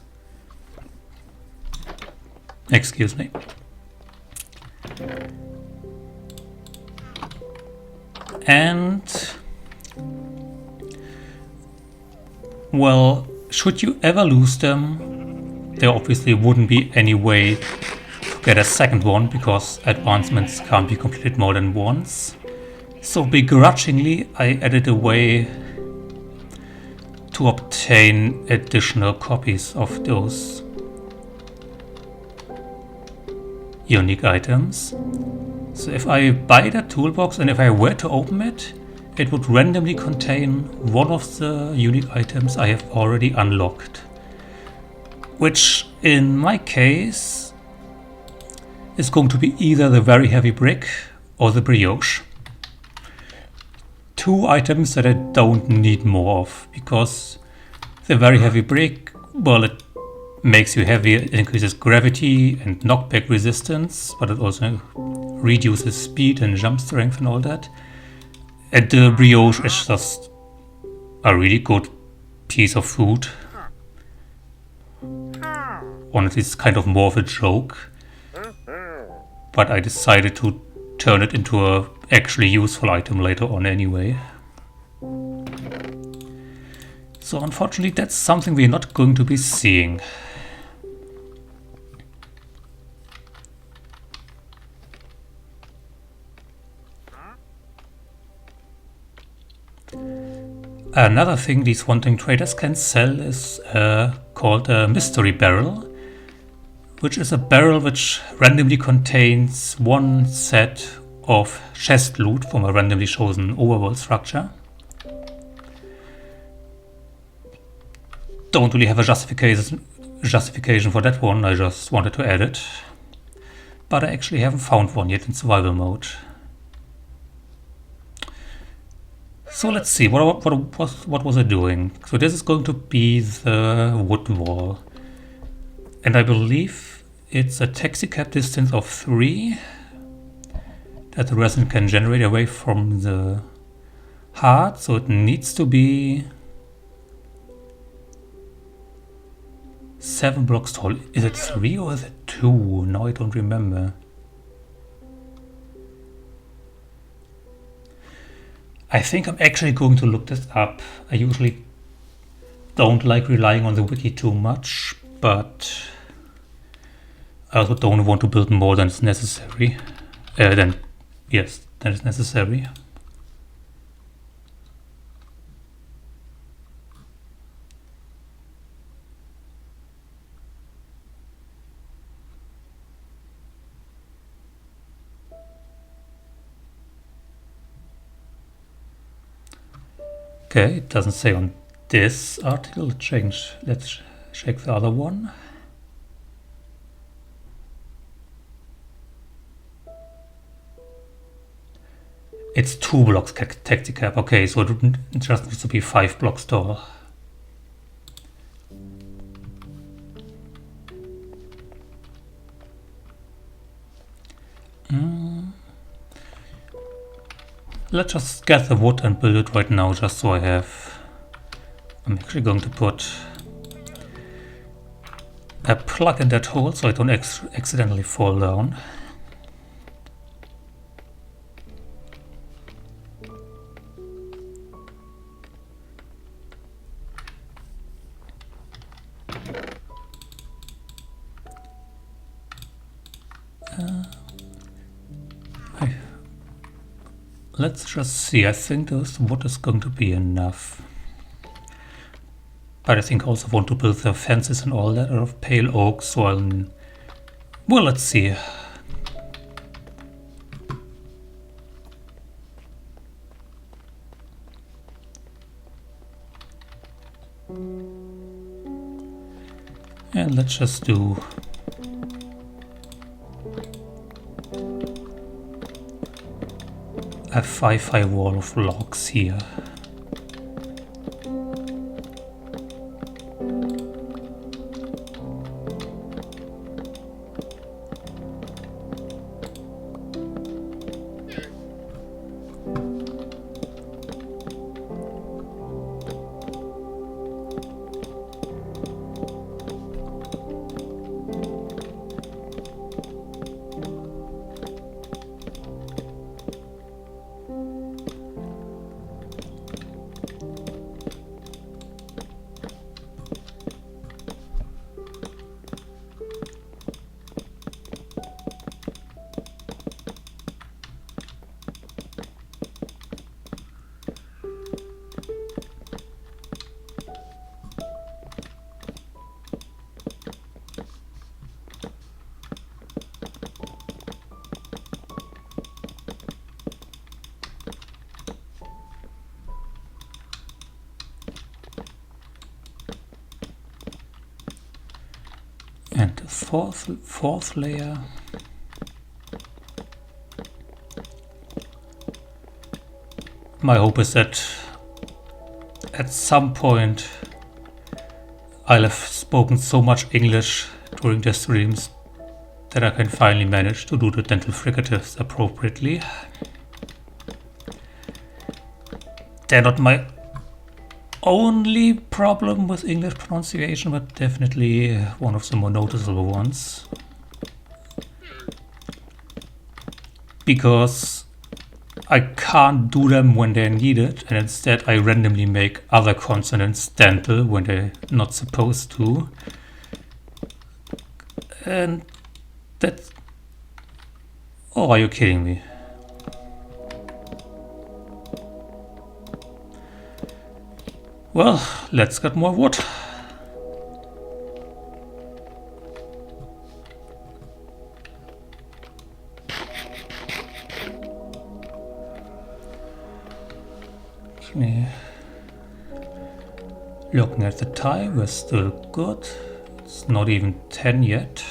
Speaker 1: Excuse me. And well, should you ever lose them, there obviously wouldn't be any way to get a second one, because advancements can't be completed more than once. So begrudgingly, I added a way to obtain additional copies of those unique items. So if I buy that toolbox and if I were to open it, it would randomly contain one of the unique items I have already unlocked. Which in my case is going to be either the very heavy brick or the brioche. 2 items that I don't need more of, because the very heavy brick, well, it makes you heavier, it increases gravity and knockback resistance, but it also reduces speed and jump strength and all that. And the brioche is just a really good piece of food. Honestly, it's kind of more of a joke, but I decided to turn it into a actually useful item later on anyway. So unfortunately, that's something we're not going to be seeing. Another thing these wanting traders can sell is called a mystery barrel, which is a barrel which randomly contains one set of chest loot from a randomly chosen overworld structure. don't really have a justification for that one, I just wanted to add it. But I actually haven't found one yet in survival mode. So let's see, what was I doing? So this is going to be the wood wall. And I believe it's a taxicab distance of 3 that the resin can generate away from the heart, so it needs to be 7 blocks tall. Is it 3 or is it 2? No, I don't remember. I think I'm actually going to look this up. I usually don't like relying on the wiki too much, but I also don't want to build more than is necessary. Than is necessary. Okay, it doesn't say on this article. Let's check the other one. It's 2 blocks taxicab. Okay, so it just needs to be 5 blocks tall. Let's just get the wood and build it right now, just so I have... I'm actually going to put a plug in that hole so I don't accidentally fall down. Let's just see. I think this wood is going to be enough. But I think I also want to build the fences and all that out of pale oak, so well, let's see. And let's just do a 5x wall of logs here. And the fourth layer. My hope is that at some point I'll have spoken so much English during the streams that I can finally manage to do the dental fricatives appropriately. They're not my only problem with English pronunciation, but definitely one of the more noticeable ones. Because I can't do them when they're needed, and instead I randomly make other consonants dental when they're not supposed to. And that's... Oh, are you kidding me? Well, let's get more wood. Looking at the time, we're still good. It's not even 10 yet.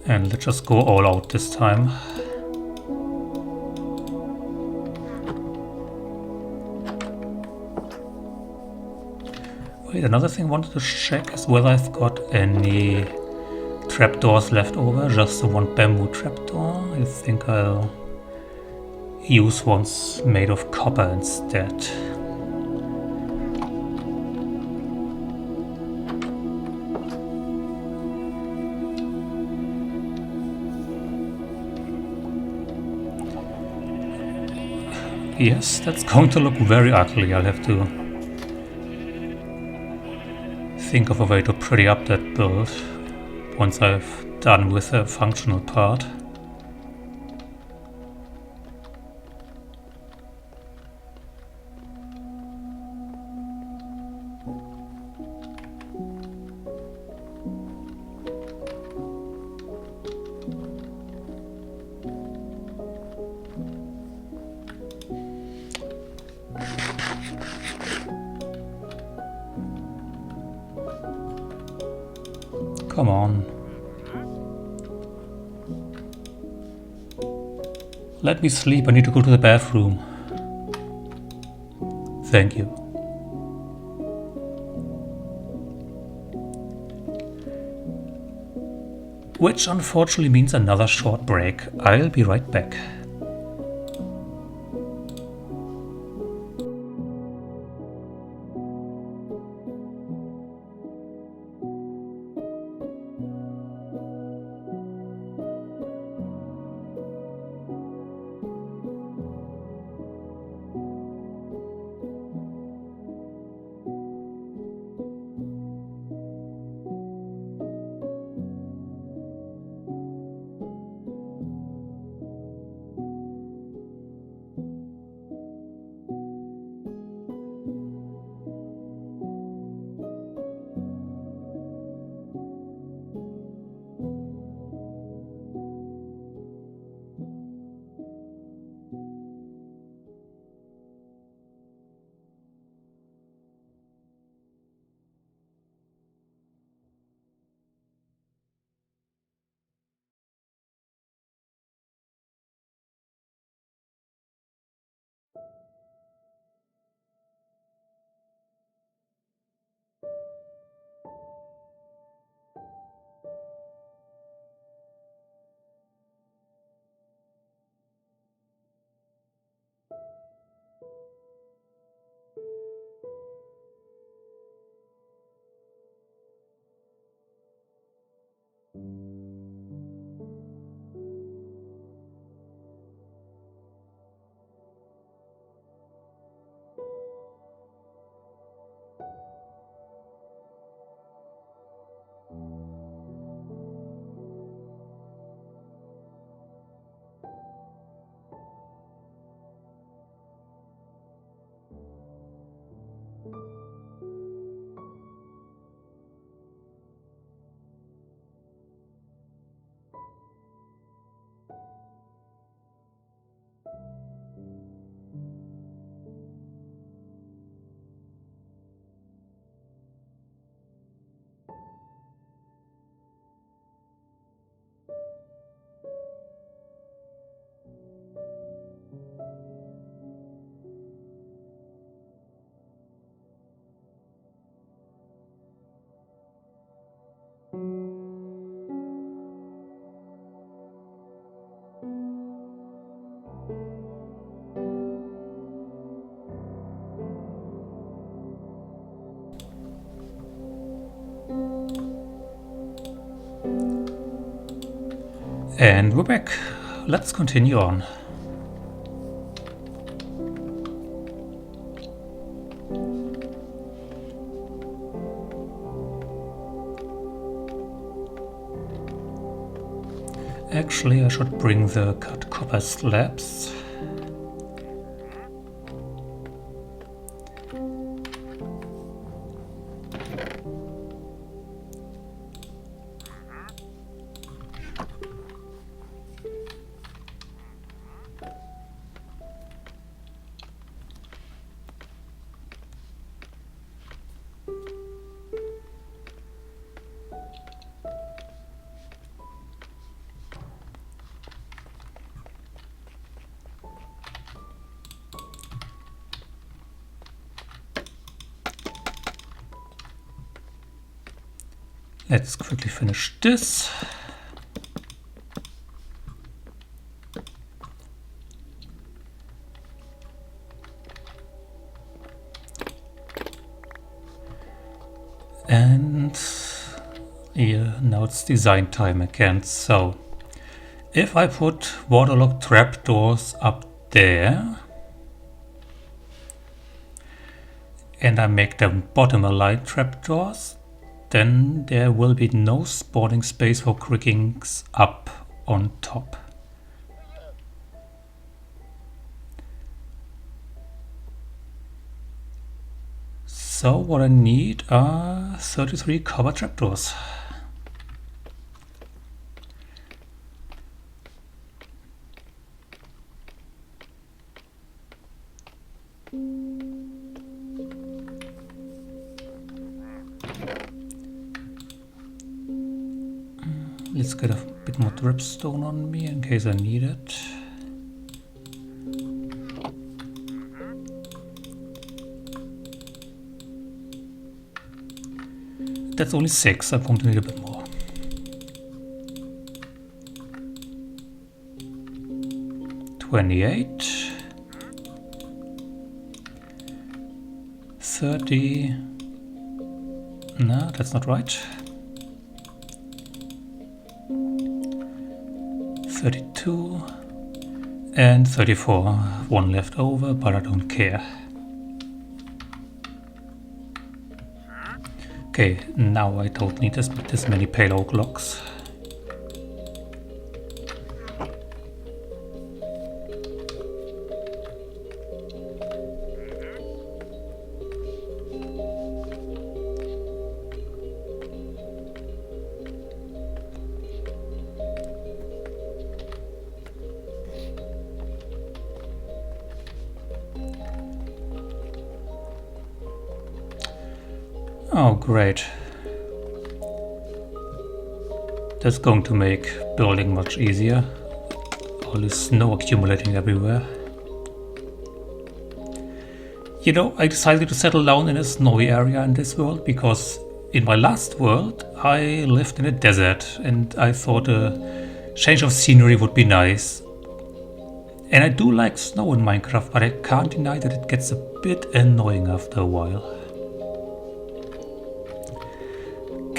Speaker 1: And let's just go all out this time. Wait, another thing I wanted to check is whether I've got any trapdoors left over. Just the one bamboo trapdoor. I think I'll use ones made of copper instead. Yes, that's going to look very ugly. I'll have to think of a way to pretty up that build once I've done with the functional part. Come on. Let me sleep, I need to go to the bathroom. Thank you. Which unfortunately means another short break. I'll be right back. And we're back. Let's continue on. Actually, I should bring the cut copper slabs. Let's quickly finish this. And yeah, now it's design time again. So if I put waterlogged trapdoors up there and I make them bottom aligned trapdoors, then there will be no spawning space for crickings up on top. So what I need are 33 copper trapdoors. Let's get a bit more dripstone on me in case I need it. That's only 6, I'm going to need a bit more. $28, 30. No, that's not right. 32 and 34. One left over, but I don't care. Okay, now I don't need this many pale oak logs. Oh, great. That's going to make building much easier. All this snow accumulating everywhere. You know, I decided to settle down in a snowy area in this world because in my last world I lived in a desert and I thought a change of scenery would be nice. And I do like snow in Minecraft, but I can't deny that it gets a bit annoying after a while.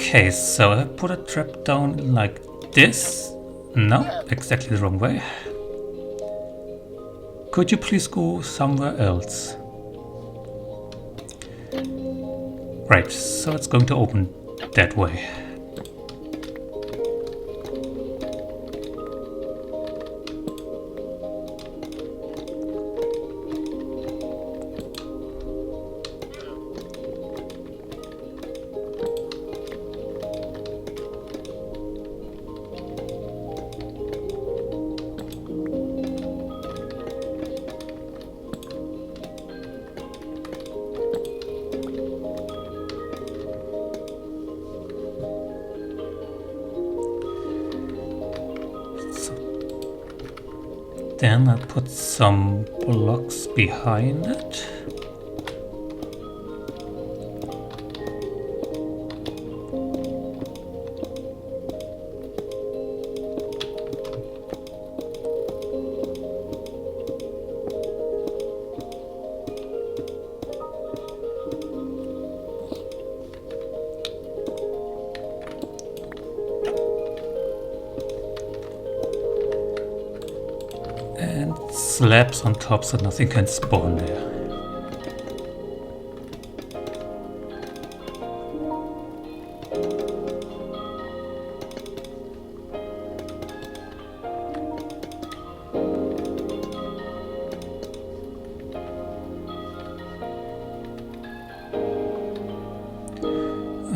Speaker 1: Okay, so I put a trap down like this. No, exactly the wrong way. Could you please go somewhere else? Right, so it's going to open that way. Then I put some blocks behind it. And slabs on top so nothing can spawn there.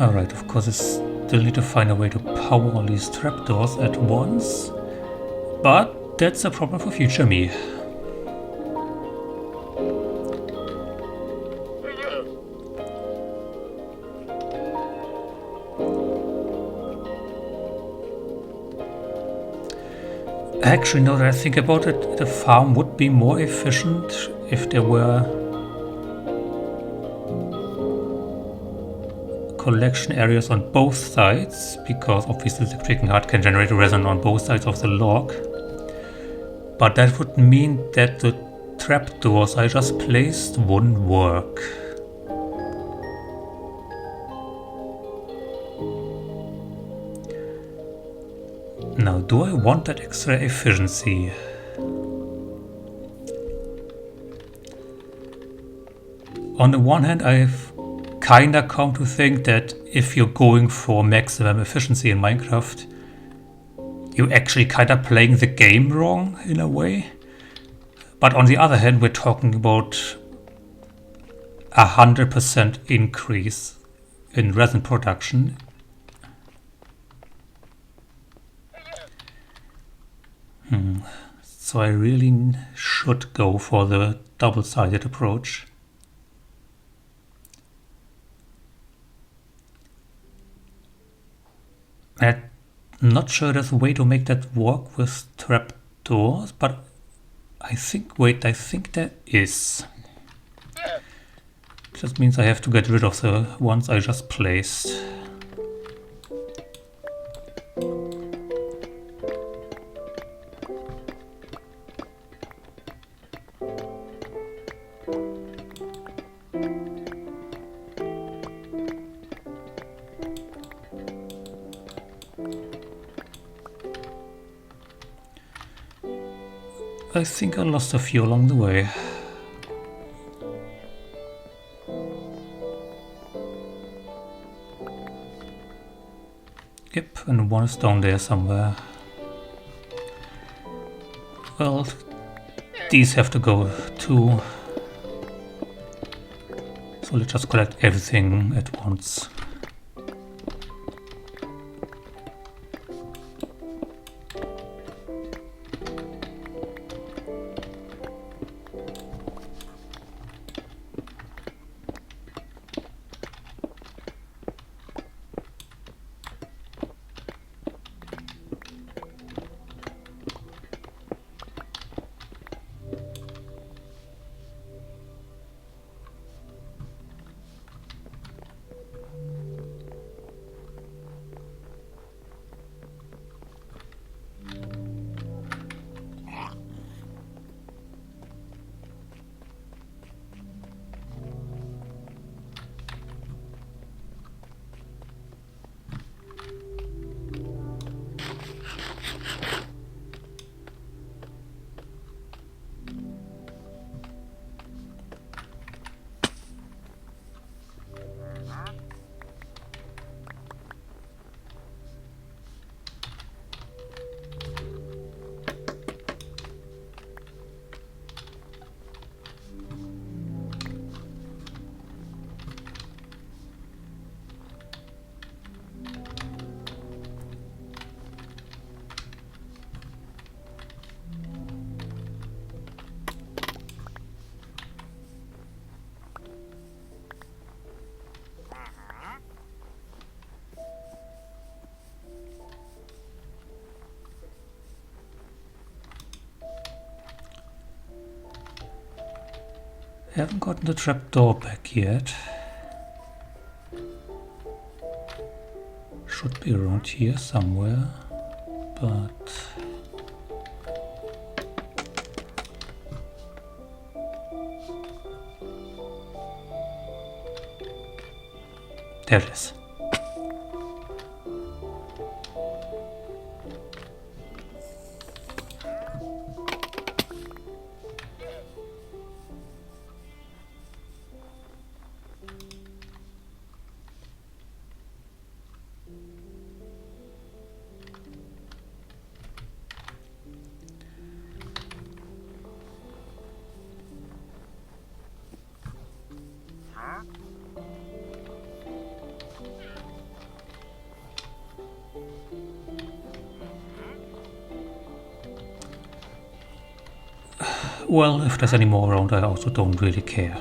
Speaker 1: Alright, of course I still need to find a way to power all these trapdoors at once. But that's a problem for future me. Actually, now that I think about it, the farm would be more efficient if there were collection areas on both sides, because obviously the Kraken Heart can generate resin on both sides of the log. But that would mean that the trapdoors I just placed wouldn't work. Now, do I want that extra efficiency? On the one hand, I've kinda come to think that if you're going for maximum efficiency in Minecraft, you're actually kinda playing the game wrong in a way. But on the other hand, we're talking about 100% increase in resin production. So I really should go for the double-sided approach. I'm not sure there's a way to make that work with trapdoors, but I think there is. Just means I have to get rid of the ones I just placed. I think I lost a few along the way. Yep, and one is down there somewhere. Well, these have to go too. So let's just collect everything at once. Haven't gotten the trapdoor back yet. Should be around here somewhere, but there it is. well, if there's any more around, I also don't really care.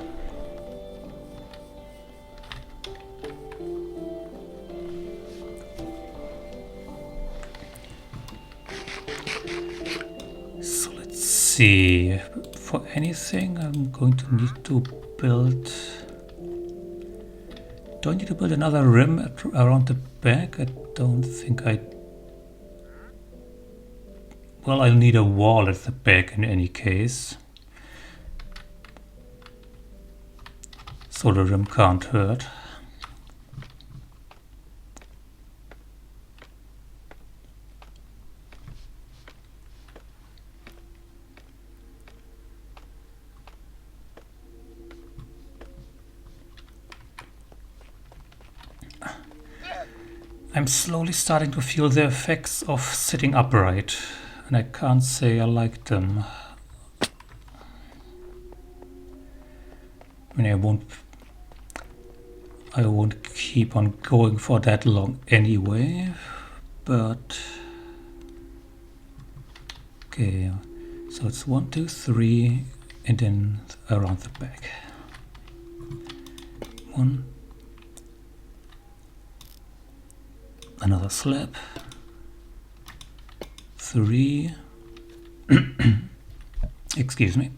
Speaker 1: So let's see. For anything, I'm going to need to build... Do I need to build another rim around the back? I don't think I... Well, I'll need a wall at the back in any case. So the rim can't hurt. I'm slowly starting to feel the effects of sitting upright, and I can't say I like them. I mean, I won't keep on going for that long anyway, but... Okay, so it's 1, 2, 3, and then around the back. 1. Another slab. 3. Excuse me.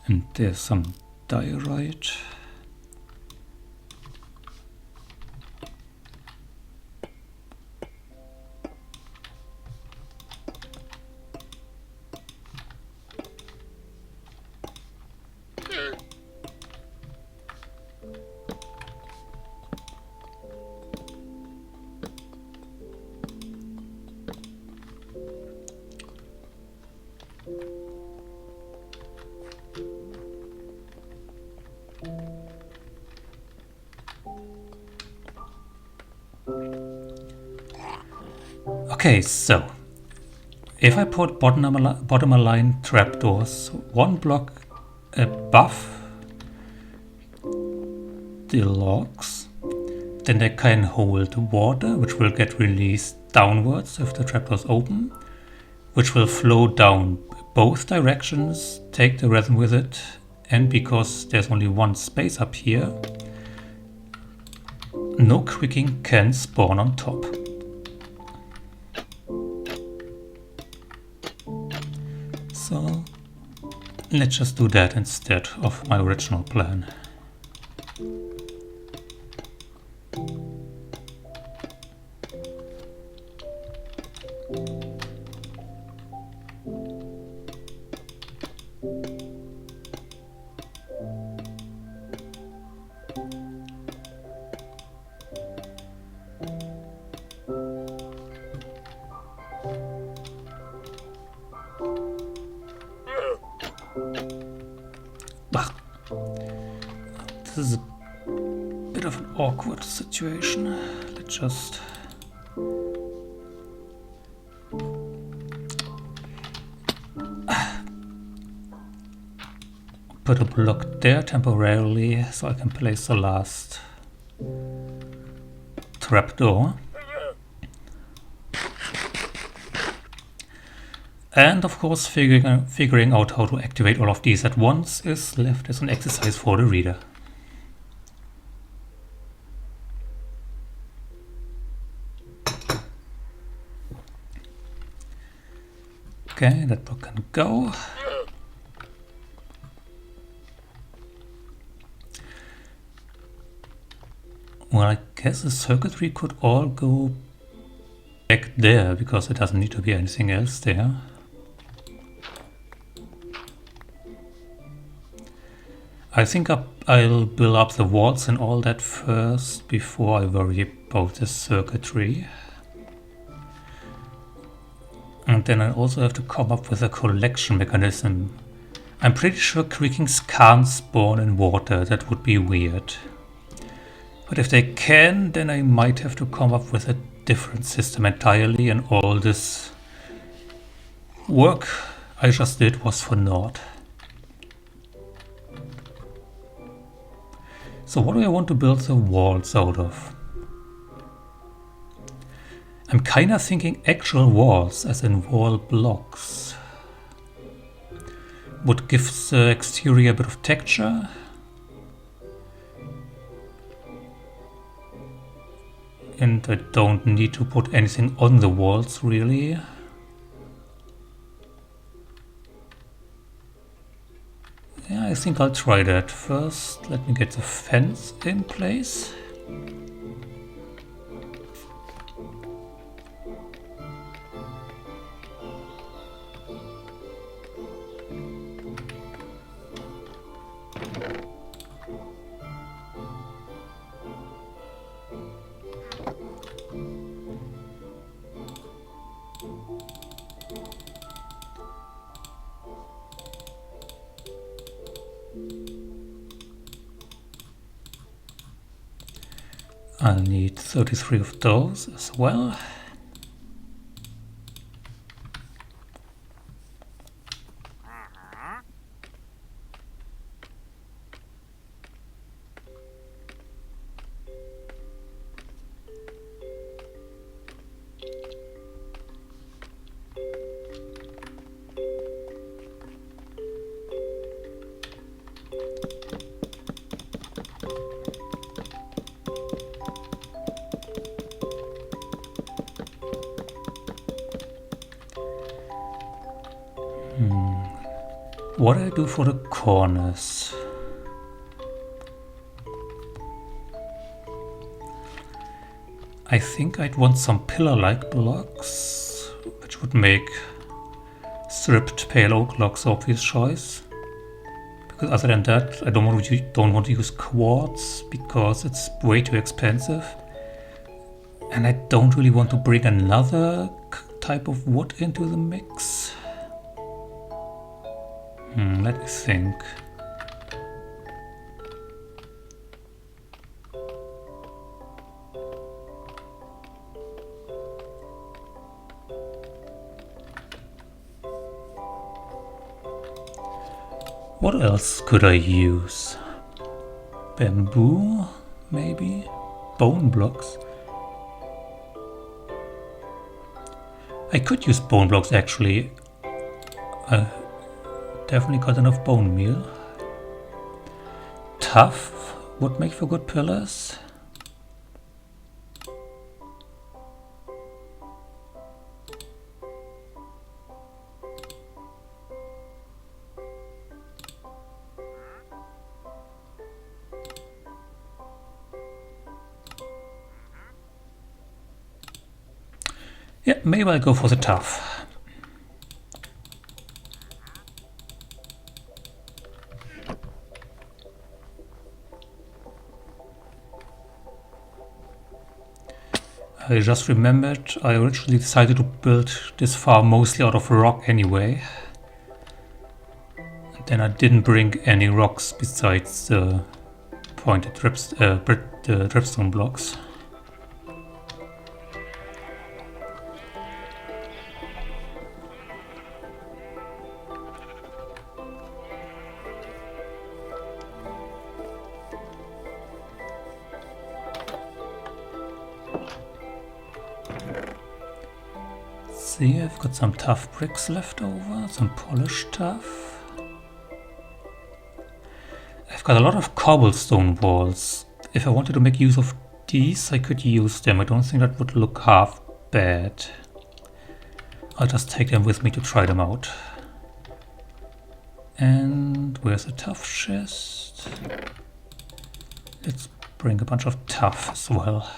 Speaker 1: And there's some diorite. Okay, so if I put bottom aligned trapdoors 1 block above the logs, then they can hold water, which will get released downwards if the trapdoors open, which will flow down both directions, take the resin with it, and because there's only one space up here, no quicking can spawn on top. So let's just do that instead of my original plan. This is a bit of an awkward situation. Let's just put a block there temporarily so I can place the last trapdoor. And of course figuring out how to activate all of these at once is left as an exercise for the reader. Okay, that block can go. Well, I guess the circuitry could all go back there because it doesn't need to be anything else there. I think I'll build up the walls and all that first before I worry about the circuitry. And And then I also have to come up with a collection mechanism. I'm pretty sure crickets can't spawn in water, that would be weird. But if they can, then I might have to come up with a different system entirely, and all this work I just did was for naught. So what do I want to build the walls out of? I'm kinda thinking actual walls, as in wall blocks. Would give the exterior a bit of texture. And I don't need to put anything on the walls, really. Yeah, I think I'll try that. First, let me get the fence in place. I'll need 33 of those as well. What do I do for the corners? I think I'd want some pillar-like blocks, which would make stripped pale oak logs obvious choice. Because other than that, I don't want to use quartz because it's way too expensive. And I don't really want to bring another type of wood into the mix. Let me think. What else could I use? Bamboo, maybe? Bone blocks? I could use bone blocks actually. Definitely got enough bone meal. Tough would make for good pillars. Yeah, maybe I'll go for the tough. I just remembered I originally decided to build this farm mostly out of rock anyway. And then I didn't bring any rocks besides the pointed dripstone blocks. See, I've got some tough bricks left over, some polished tough. I've got a lot of cobblestone walls. If I wanted to make use of these, I could use them. I don't think that would look half bad. I'll just take them with me to try them out. And where's the tough chest? Let's bring a bunch of tough as well.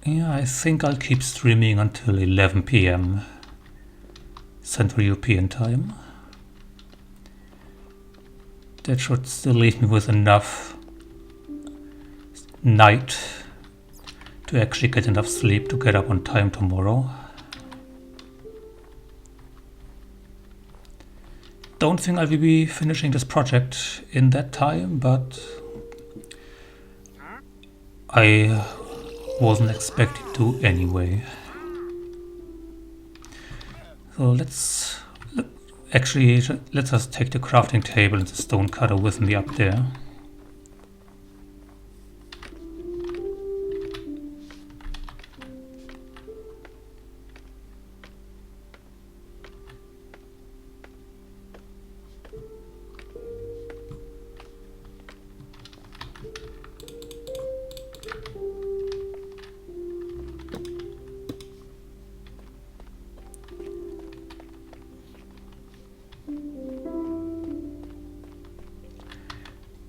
Speaker 1: Yeah, I think I'll keep streaming until 11 p.m. Central European time. That should still leave me with enough night to actually get enough sleep to get up on time tomorrow. Don't think I will be finishing this project in that time, but I wasn't expecting to anyway. So let's just take the crafting table and the stone cutter with me up there.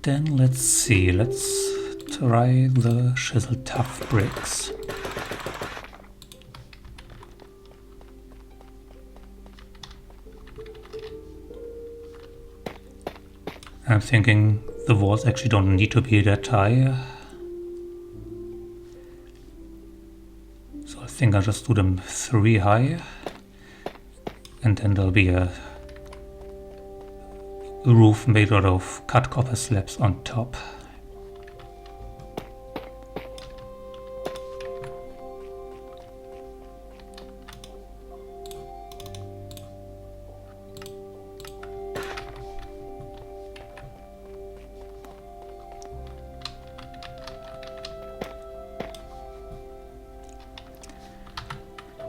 Speaker 1: Then let's see, let's try the chisel tough bricks. I'm thinking the walls actually don't need to be that high. So I think I'll just do them 3 high. And then there'll be a roof made out of cut copper slabs on top.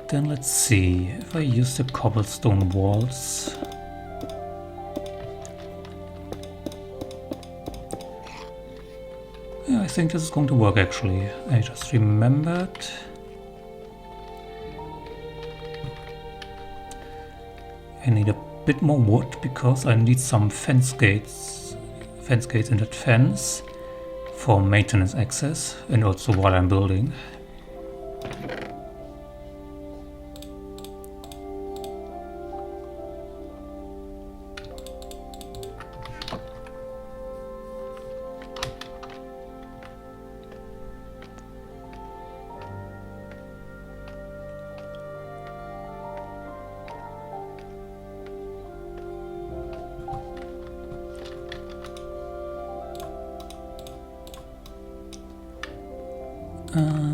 Speaker 1: Then let's see, if I use the cobblestone walls, yeah, I think this is going to work actually. I just remembered. I need a bit more wood because I need some fence gates in that fence for maintenance access and also while I'm building.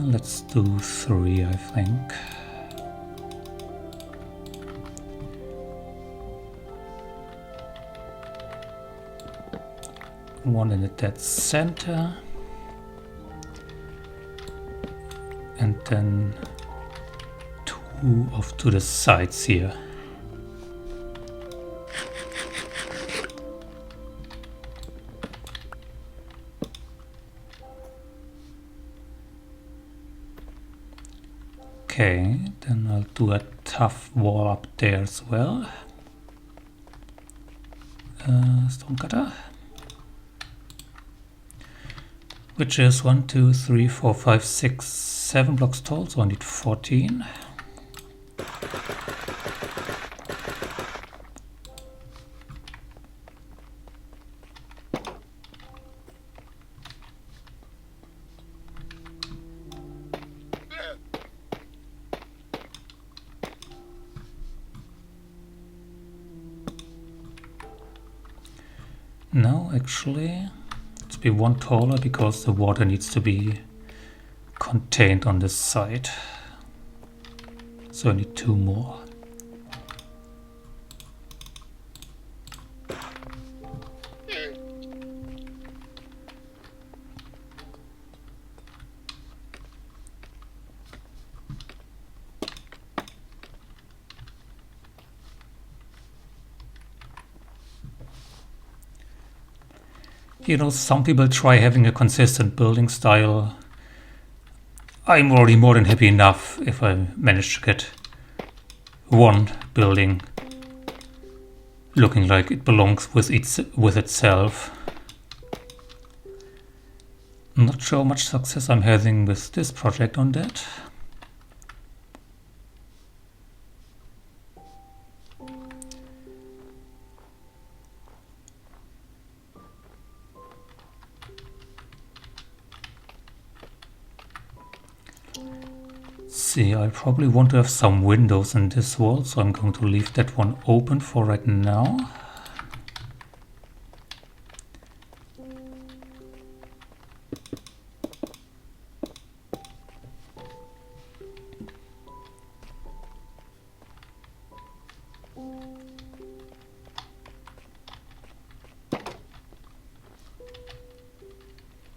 Speaker 1: Let's do 3, I think. One in the dead center. And then 2 off to the sides here. Okay, then I'll do a tough wall up there as well. Stone cutter. Which is 1, 2, 3, 4, 5, 6, 7 blocks tall, so I need 14. No, actually, let's be 1 taller because the water needs to be contained on this side. So I need 2 more. You know, some people try having a consistent building style. I'm already more than happy enough if I manage to get one building looking like it belongs with itself. Not sure how much success I'm having with this project on that. See, I probably want to have some windows in this wall, so I'm going to leave that one open for right now.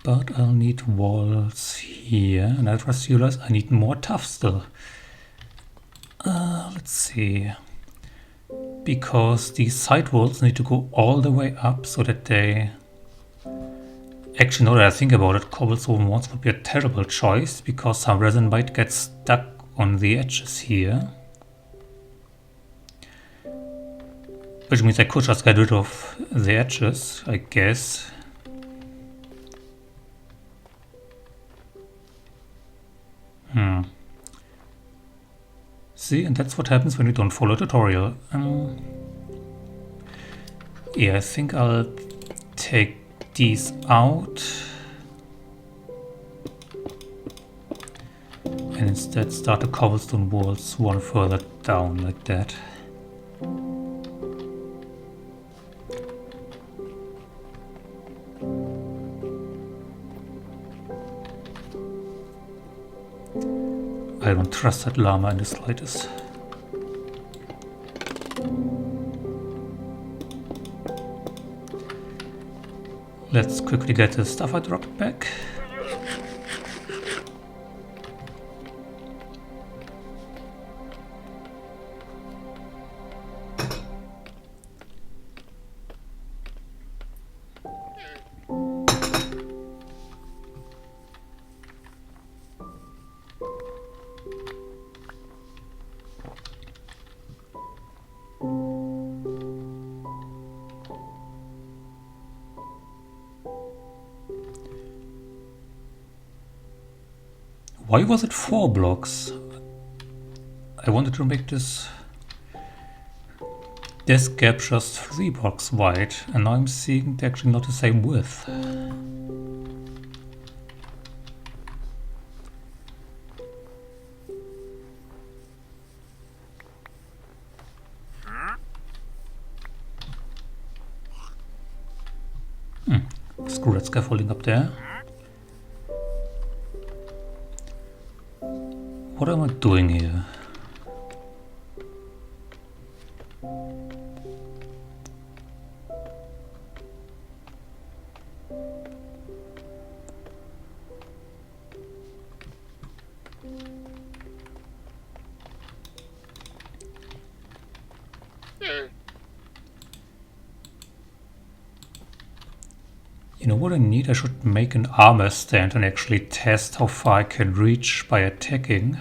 Speaker 1: But I'll need walls here, and I just realized I need more tuff still. Let's see. Because these side walls need to go all the way up so that they... Actually, now that I think about it, cobblestone walls would be a terrible choice because some resin might get stuck on the edges here. Which means I could just get rid of the edges, I guess. See, and that's what happens when you don't follow a tutorial. Yeah, I think I'll take these out. And instead start the cobblestone walls one further down, like that. I don't trust that llama in the slightest. Let's quickly get the stuff I dropped back. Why was it 4 blocks? I wanted to make this gap just 3 blocks wide, and now I'm seeing it's actually not the same width. Screw that scaffolding up there. What am I doing here? You know what I need? I should make an armor stand and actually test how far I can reach by attacking.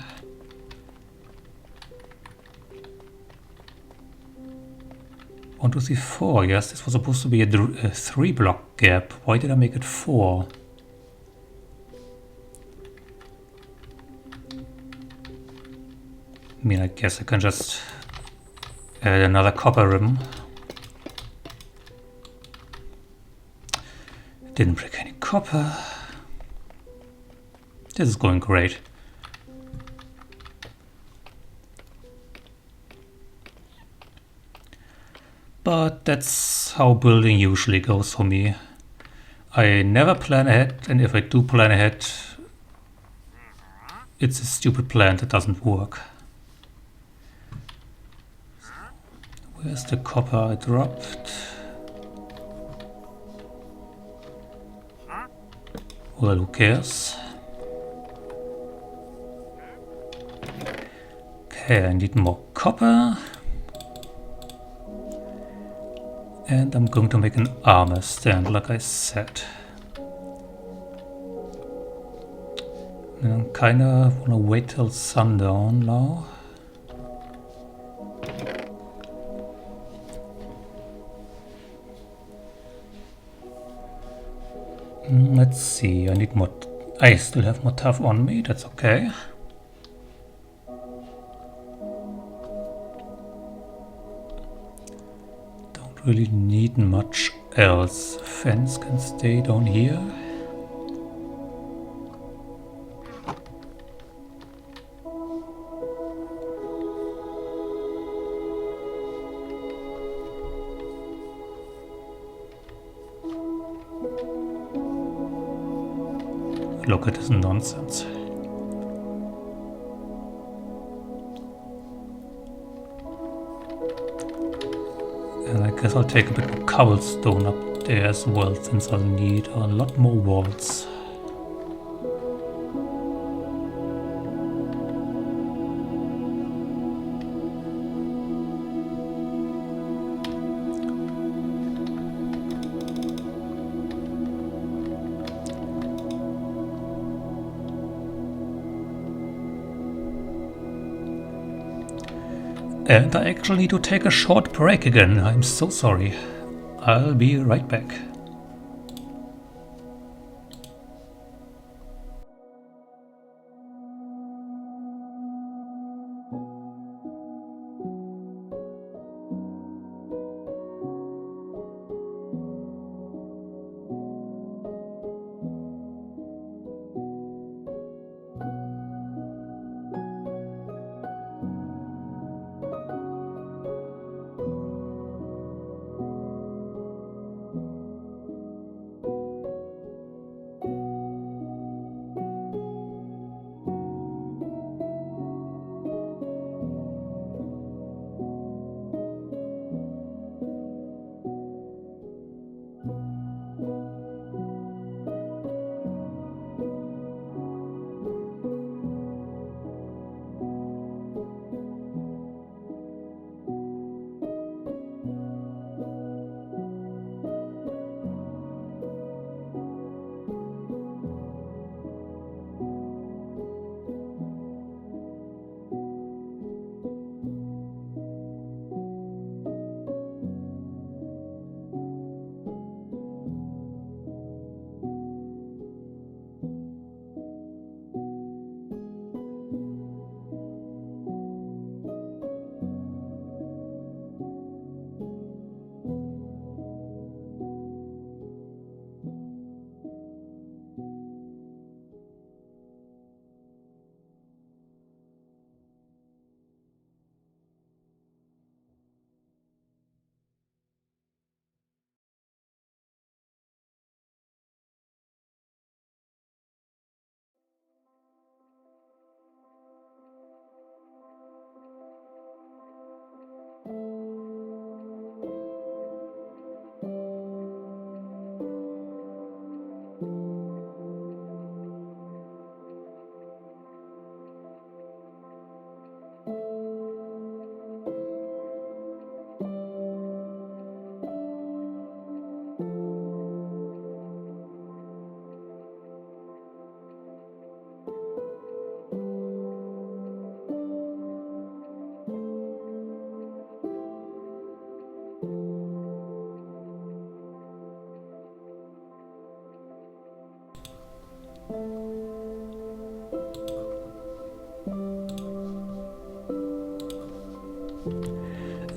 Speaker 1: One, two, three, four. Yes, this was supposed to be a 3 block gap. Why did I make it 4? I mean, I guess I can just add another copper rim. Didn't break any copper. This is going great. But that's how building usually goes for me. I never plan ahead, and if I do plan ahead, it's a stupid plan that doesn't work. Where's the copper I dropped? Well, who cares? Okay, I need more copper. And I'm going to make an armor stand, like I said. And I kinda wanna wait till sundown now. Let's see, I need more. I still have more tough on me, that's okay. Don't really need much else. Fence can stay down here. Look at this nonsense. And I guess I'll take a bit of cobblestone up there as well, since I'll need a lot more walls. And I actually need to take a short break again. I'm so sorry. I'll be right back.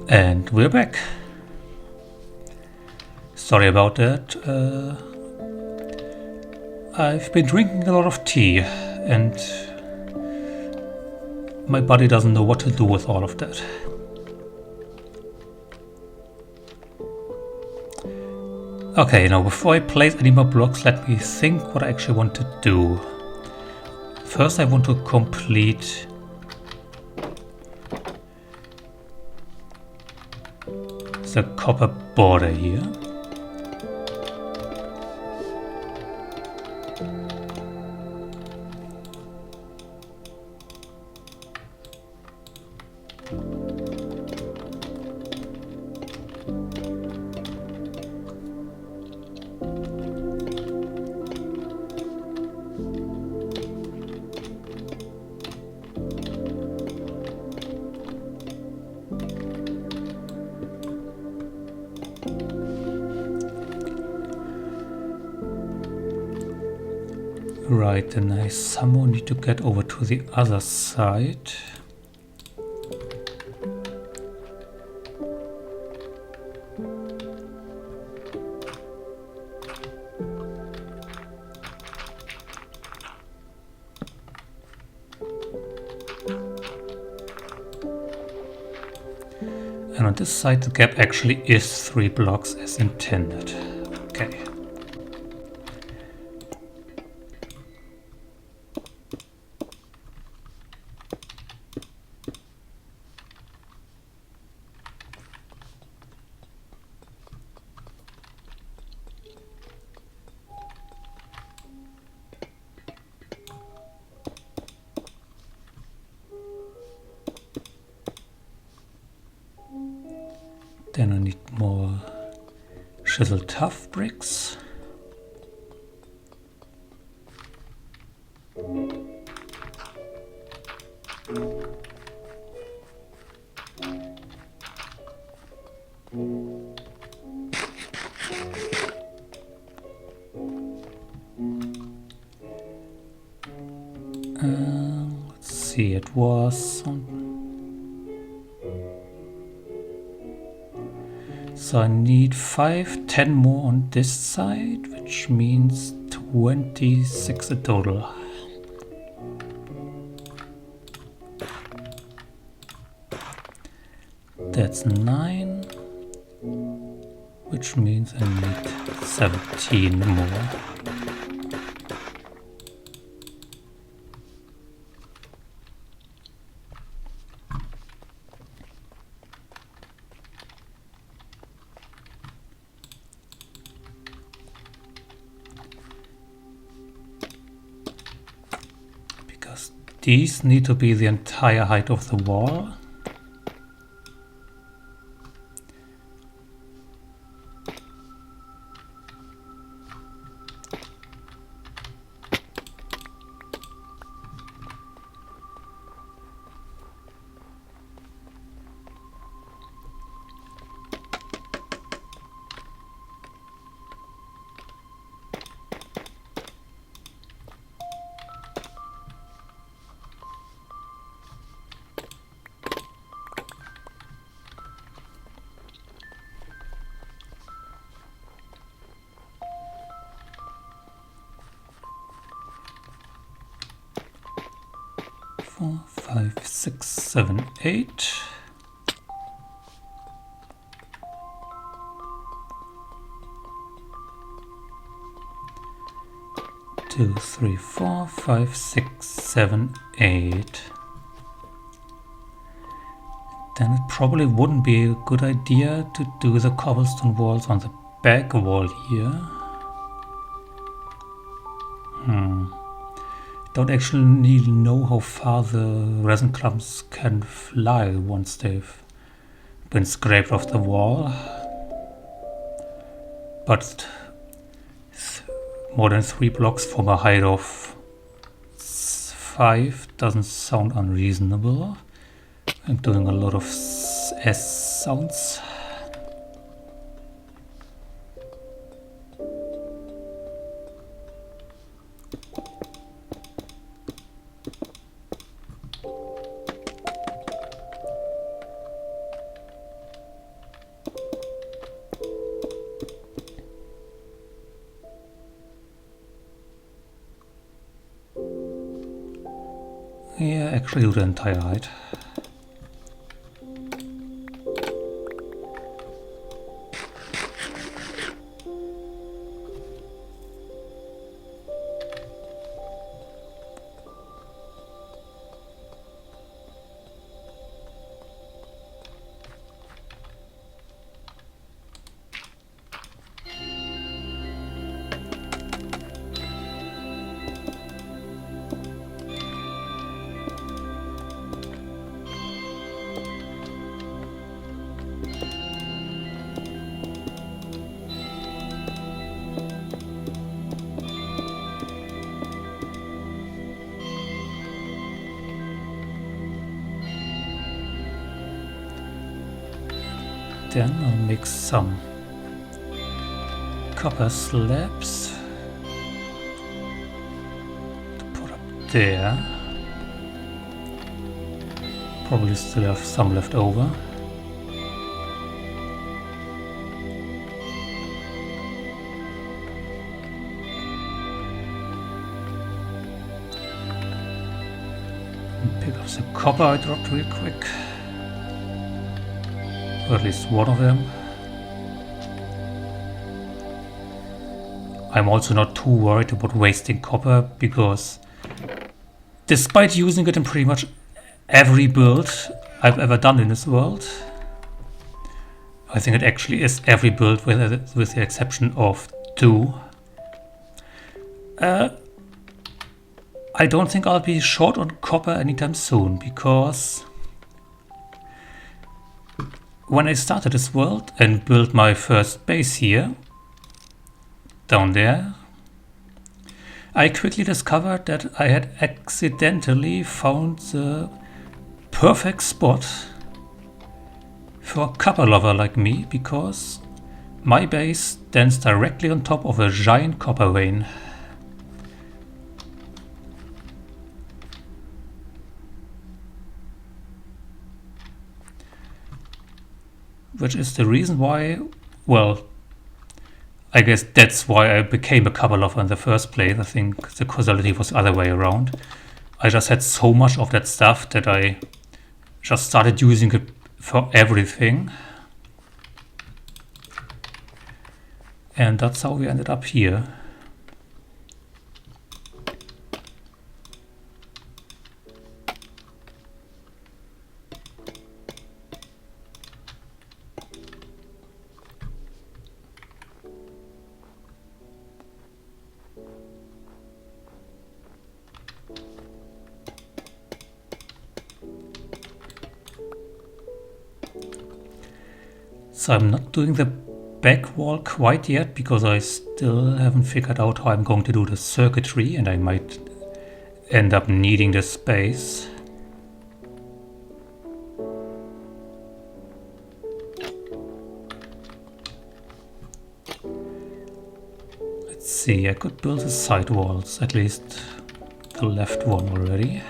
Speaker 1: And we're back. Sorry about that. I've been drinking a lot of tea and my body doesn't know what to do with all of that. Okay, now before I place any more blocks, let me think what I actually want to do. First I want to complete the copper border here. Right, then I somehow need to get over to the other side. And on this side the gap actually is 3 blocks as intended. Okay. Then I need more chisel tough bricks. Let's see, it was so I need 5, 10 more on this side, which means 26 in total. That's 9, which means I need 17 more. These need to be the entire height of the wall. Four, 5, 6, 7, 8. Two, 3, 4, 5, 6, 7, 8. Then it probably wouldn't be a good idea to do the cobblestone walls on the back wall here. Don't actually know how far the resin clumps can fly once they've been scraped off the wall. But more than 3 blocks from a height of 5 doesn't sound unreasonable. I'm doing a lot of S sounds. Yeah, actually do the entire height. Then I'll make some copper slabs. there. Probably still have some left over. Pick up the copper I dropped real quick. Or at least one of them. I'm also not too worried about wasting copper, because despite using it in pretty much every build I've ever done in this world, I think it actually is every build with the exception of 2. I don't think I'll be short on copper anytime soon, because when I started this world and built my first base here, down there, I quickly discovered that I had accidentally found the perfect spot for a copper lover like me, because my base stands directly on top of a giant copper vein. Which is the reason why, well, I guess that's why I became a copper lover in the first place. I think the causality was the other way around. I just had so much of that stuff that I just started using it for everything. And that's how we ended up here. So I'm not doing the back wall quite yet, because I still haven't figured out how I'm going to do the circuitry, and I might end up needing the space. Let's see, I could build the side walls, at least the left one already.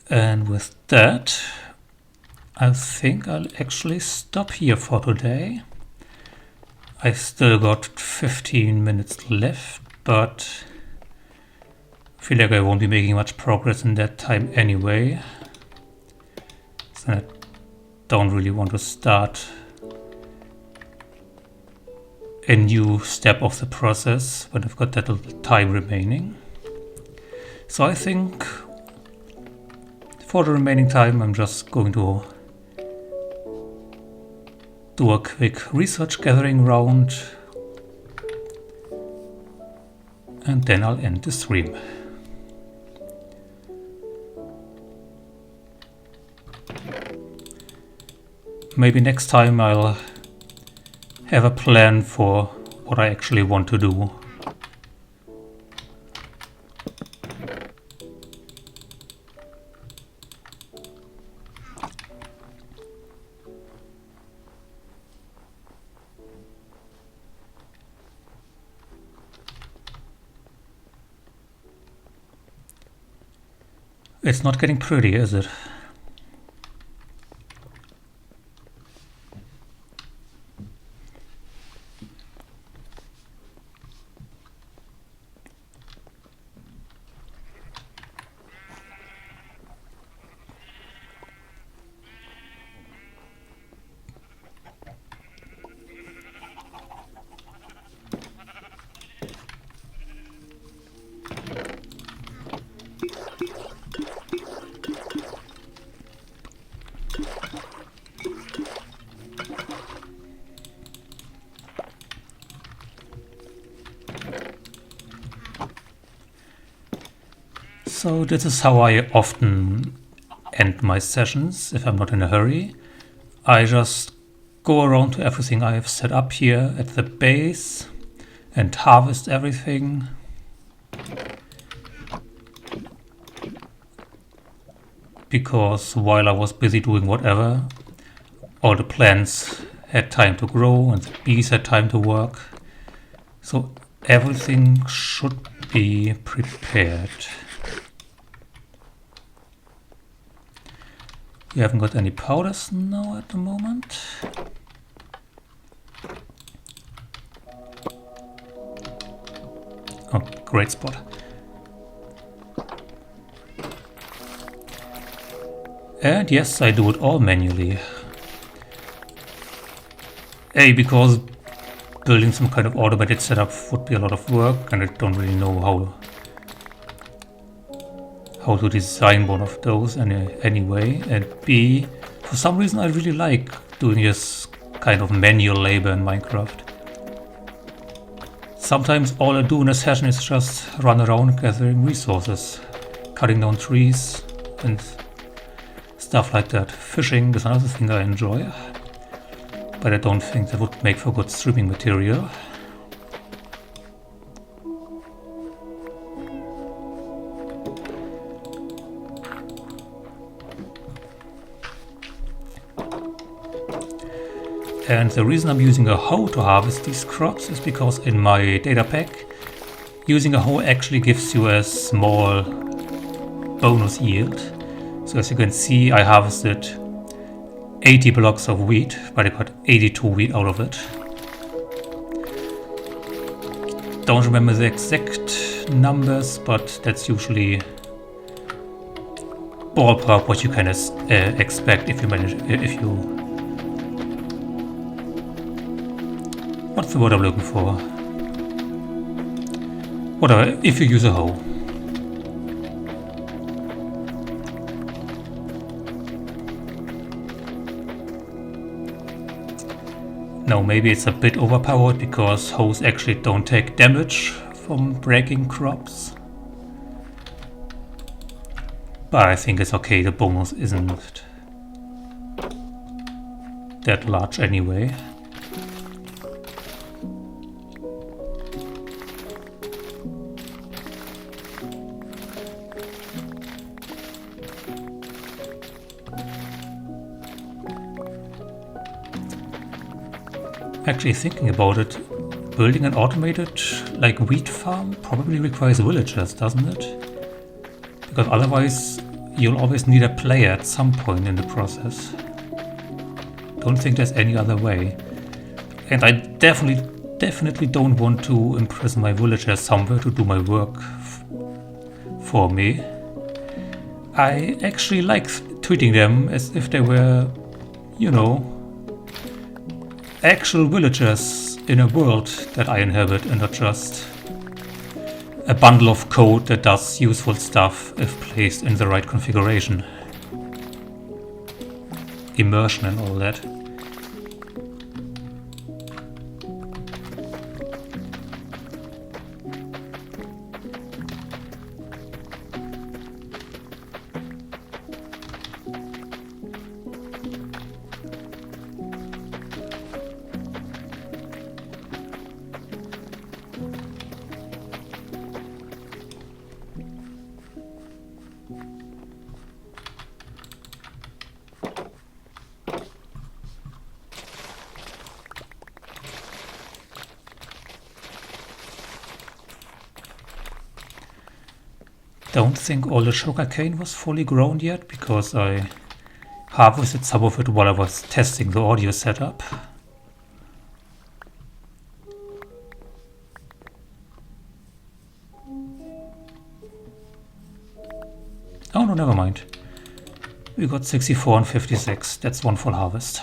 Speaker 1: And with that, I think I'll actually stop here for today. I still got 15 minutes left, but I feel like I won't be making much progress in that time anyway. So I don't really want to start a new step of the process when I've got that little time remaining. So I think for the remaining time, I'm just going to do a quick research gathering round, and then I'll end the stream. Maybe next time I'll have a plan for what I actually want to do. It's not getting pretty, is it? So this is how I often end my sessions if I'm not in a hurry. I just go around to everything I have set up here at the base and harvest everything. Because while I was busy doing whatever, all the plants had time to grow and the bees had time to work. So everything should be prepared. You haven't got any powders now at the moment. Oh, great spot. And yes, I do it all manually. A, because building some kind of automated setup would be a lot of work and I don't really know how to design one of those anyway. And B, for some reason I really like doing this kind of manual labor in Minecraft. Sometimes all I do in a session is just run around gathering resources, cutting down trees and stuff like that. Fishing is another thing I enjoy, but I don't think that would make for good streaming material. And the reason I'm using a hoe to harvest these crops is because in my data pack, using a hoe actually gives you a small bonus yield. So as you can see, I harvested 80 blocks of wheat, but I got 82 wheat out of it. Don't remember the exact numbers, but that's usually ballpark what you can expect if you what's the word I'm looking for? Whatever, if you use a hoe. Now maybe it's a bit overpowered because hoes actually don't take damage from breaking crops. But I think it's okay, the bonus isn't that large anyway. Actually thinking about it, building an automated like wheat farm probably requires villagers, doesn't it? Because otherwise you'll always need a player at some point in the process. Don't think there's any other way. And I definitely don't want to imprison my villagers somewhere to do my work for me. I actually like treating them as if they were, you know, actual villagers in a world that I inhabit and not just a bundle of code that does useful stuff if placed in the right configuration. Immersion and all that. don't think all the sugarcane was fully grown yet, because I harvested some of it while I was testing the audio setup. Oh no, never mind. We got 64 and 56. That's one full harvest.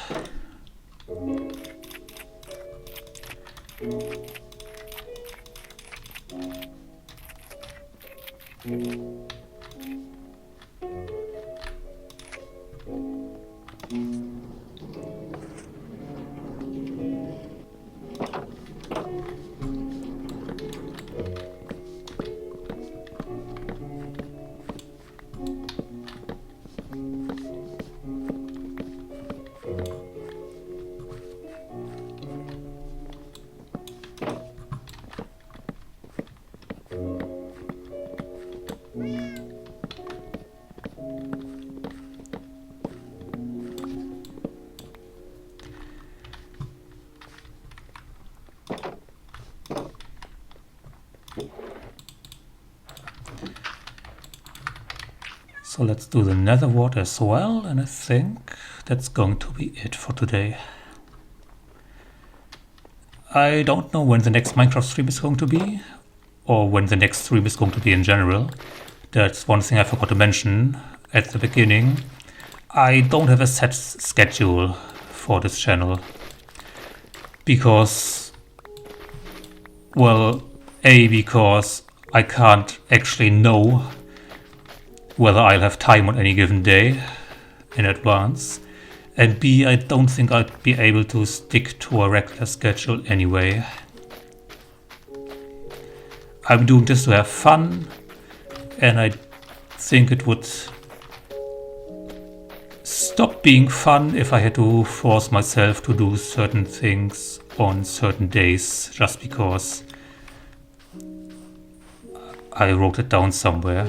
Speaker 1: So let's do the nether wart as well, and I think that's going to be it for today. I don't know when the next Minecraft stream is going to be, or when the next stream is going to be in general. That's one thing I forgot to mention at the beginning. I don't have a set schedule for this channel, because, well, because I can't actually know whether I'll have time on any given day in advance, and B, I don't think I'd be able to stick to a regular schedule anyway. I'm doing this to have fun, and I think it would stop being fun if I had to force myself to do certain things on certain days just because I wrote it down somewhere.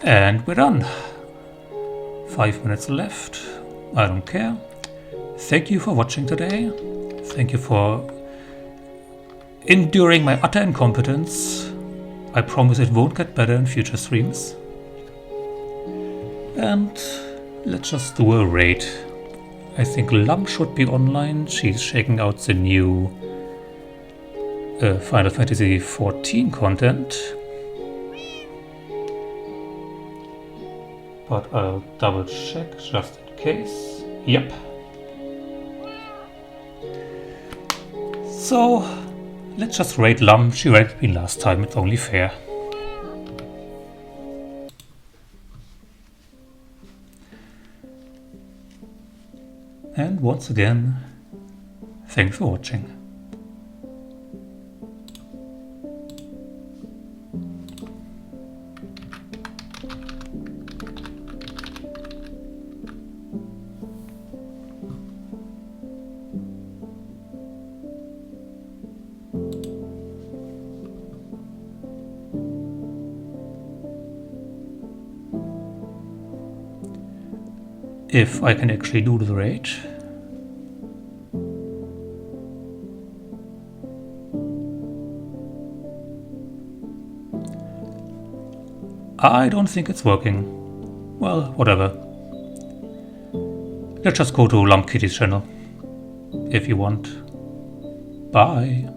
Speaker 1: And we're done. 5 minutes left. I don't care. Thank you for watching today. Thank you for enduring my utter incompetence. I promise it won't get better in future streams. And let's just do a raid. I think Lum should be online. She's checking out the new Final Fantasy XIV content. But I'll double check just in case. Yep. So let's just raid Lum. She raided me last time, it's only fair. And once again, thanks for watching. If I can actually do the raid. I don't think it's working. Well, whatever. Let's just go to Lump Kitty's channel if you want. Bye.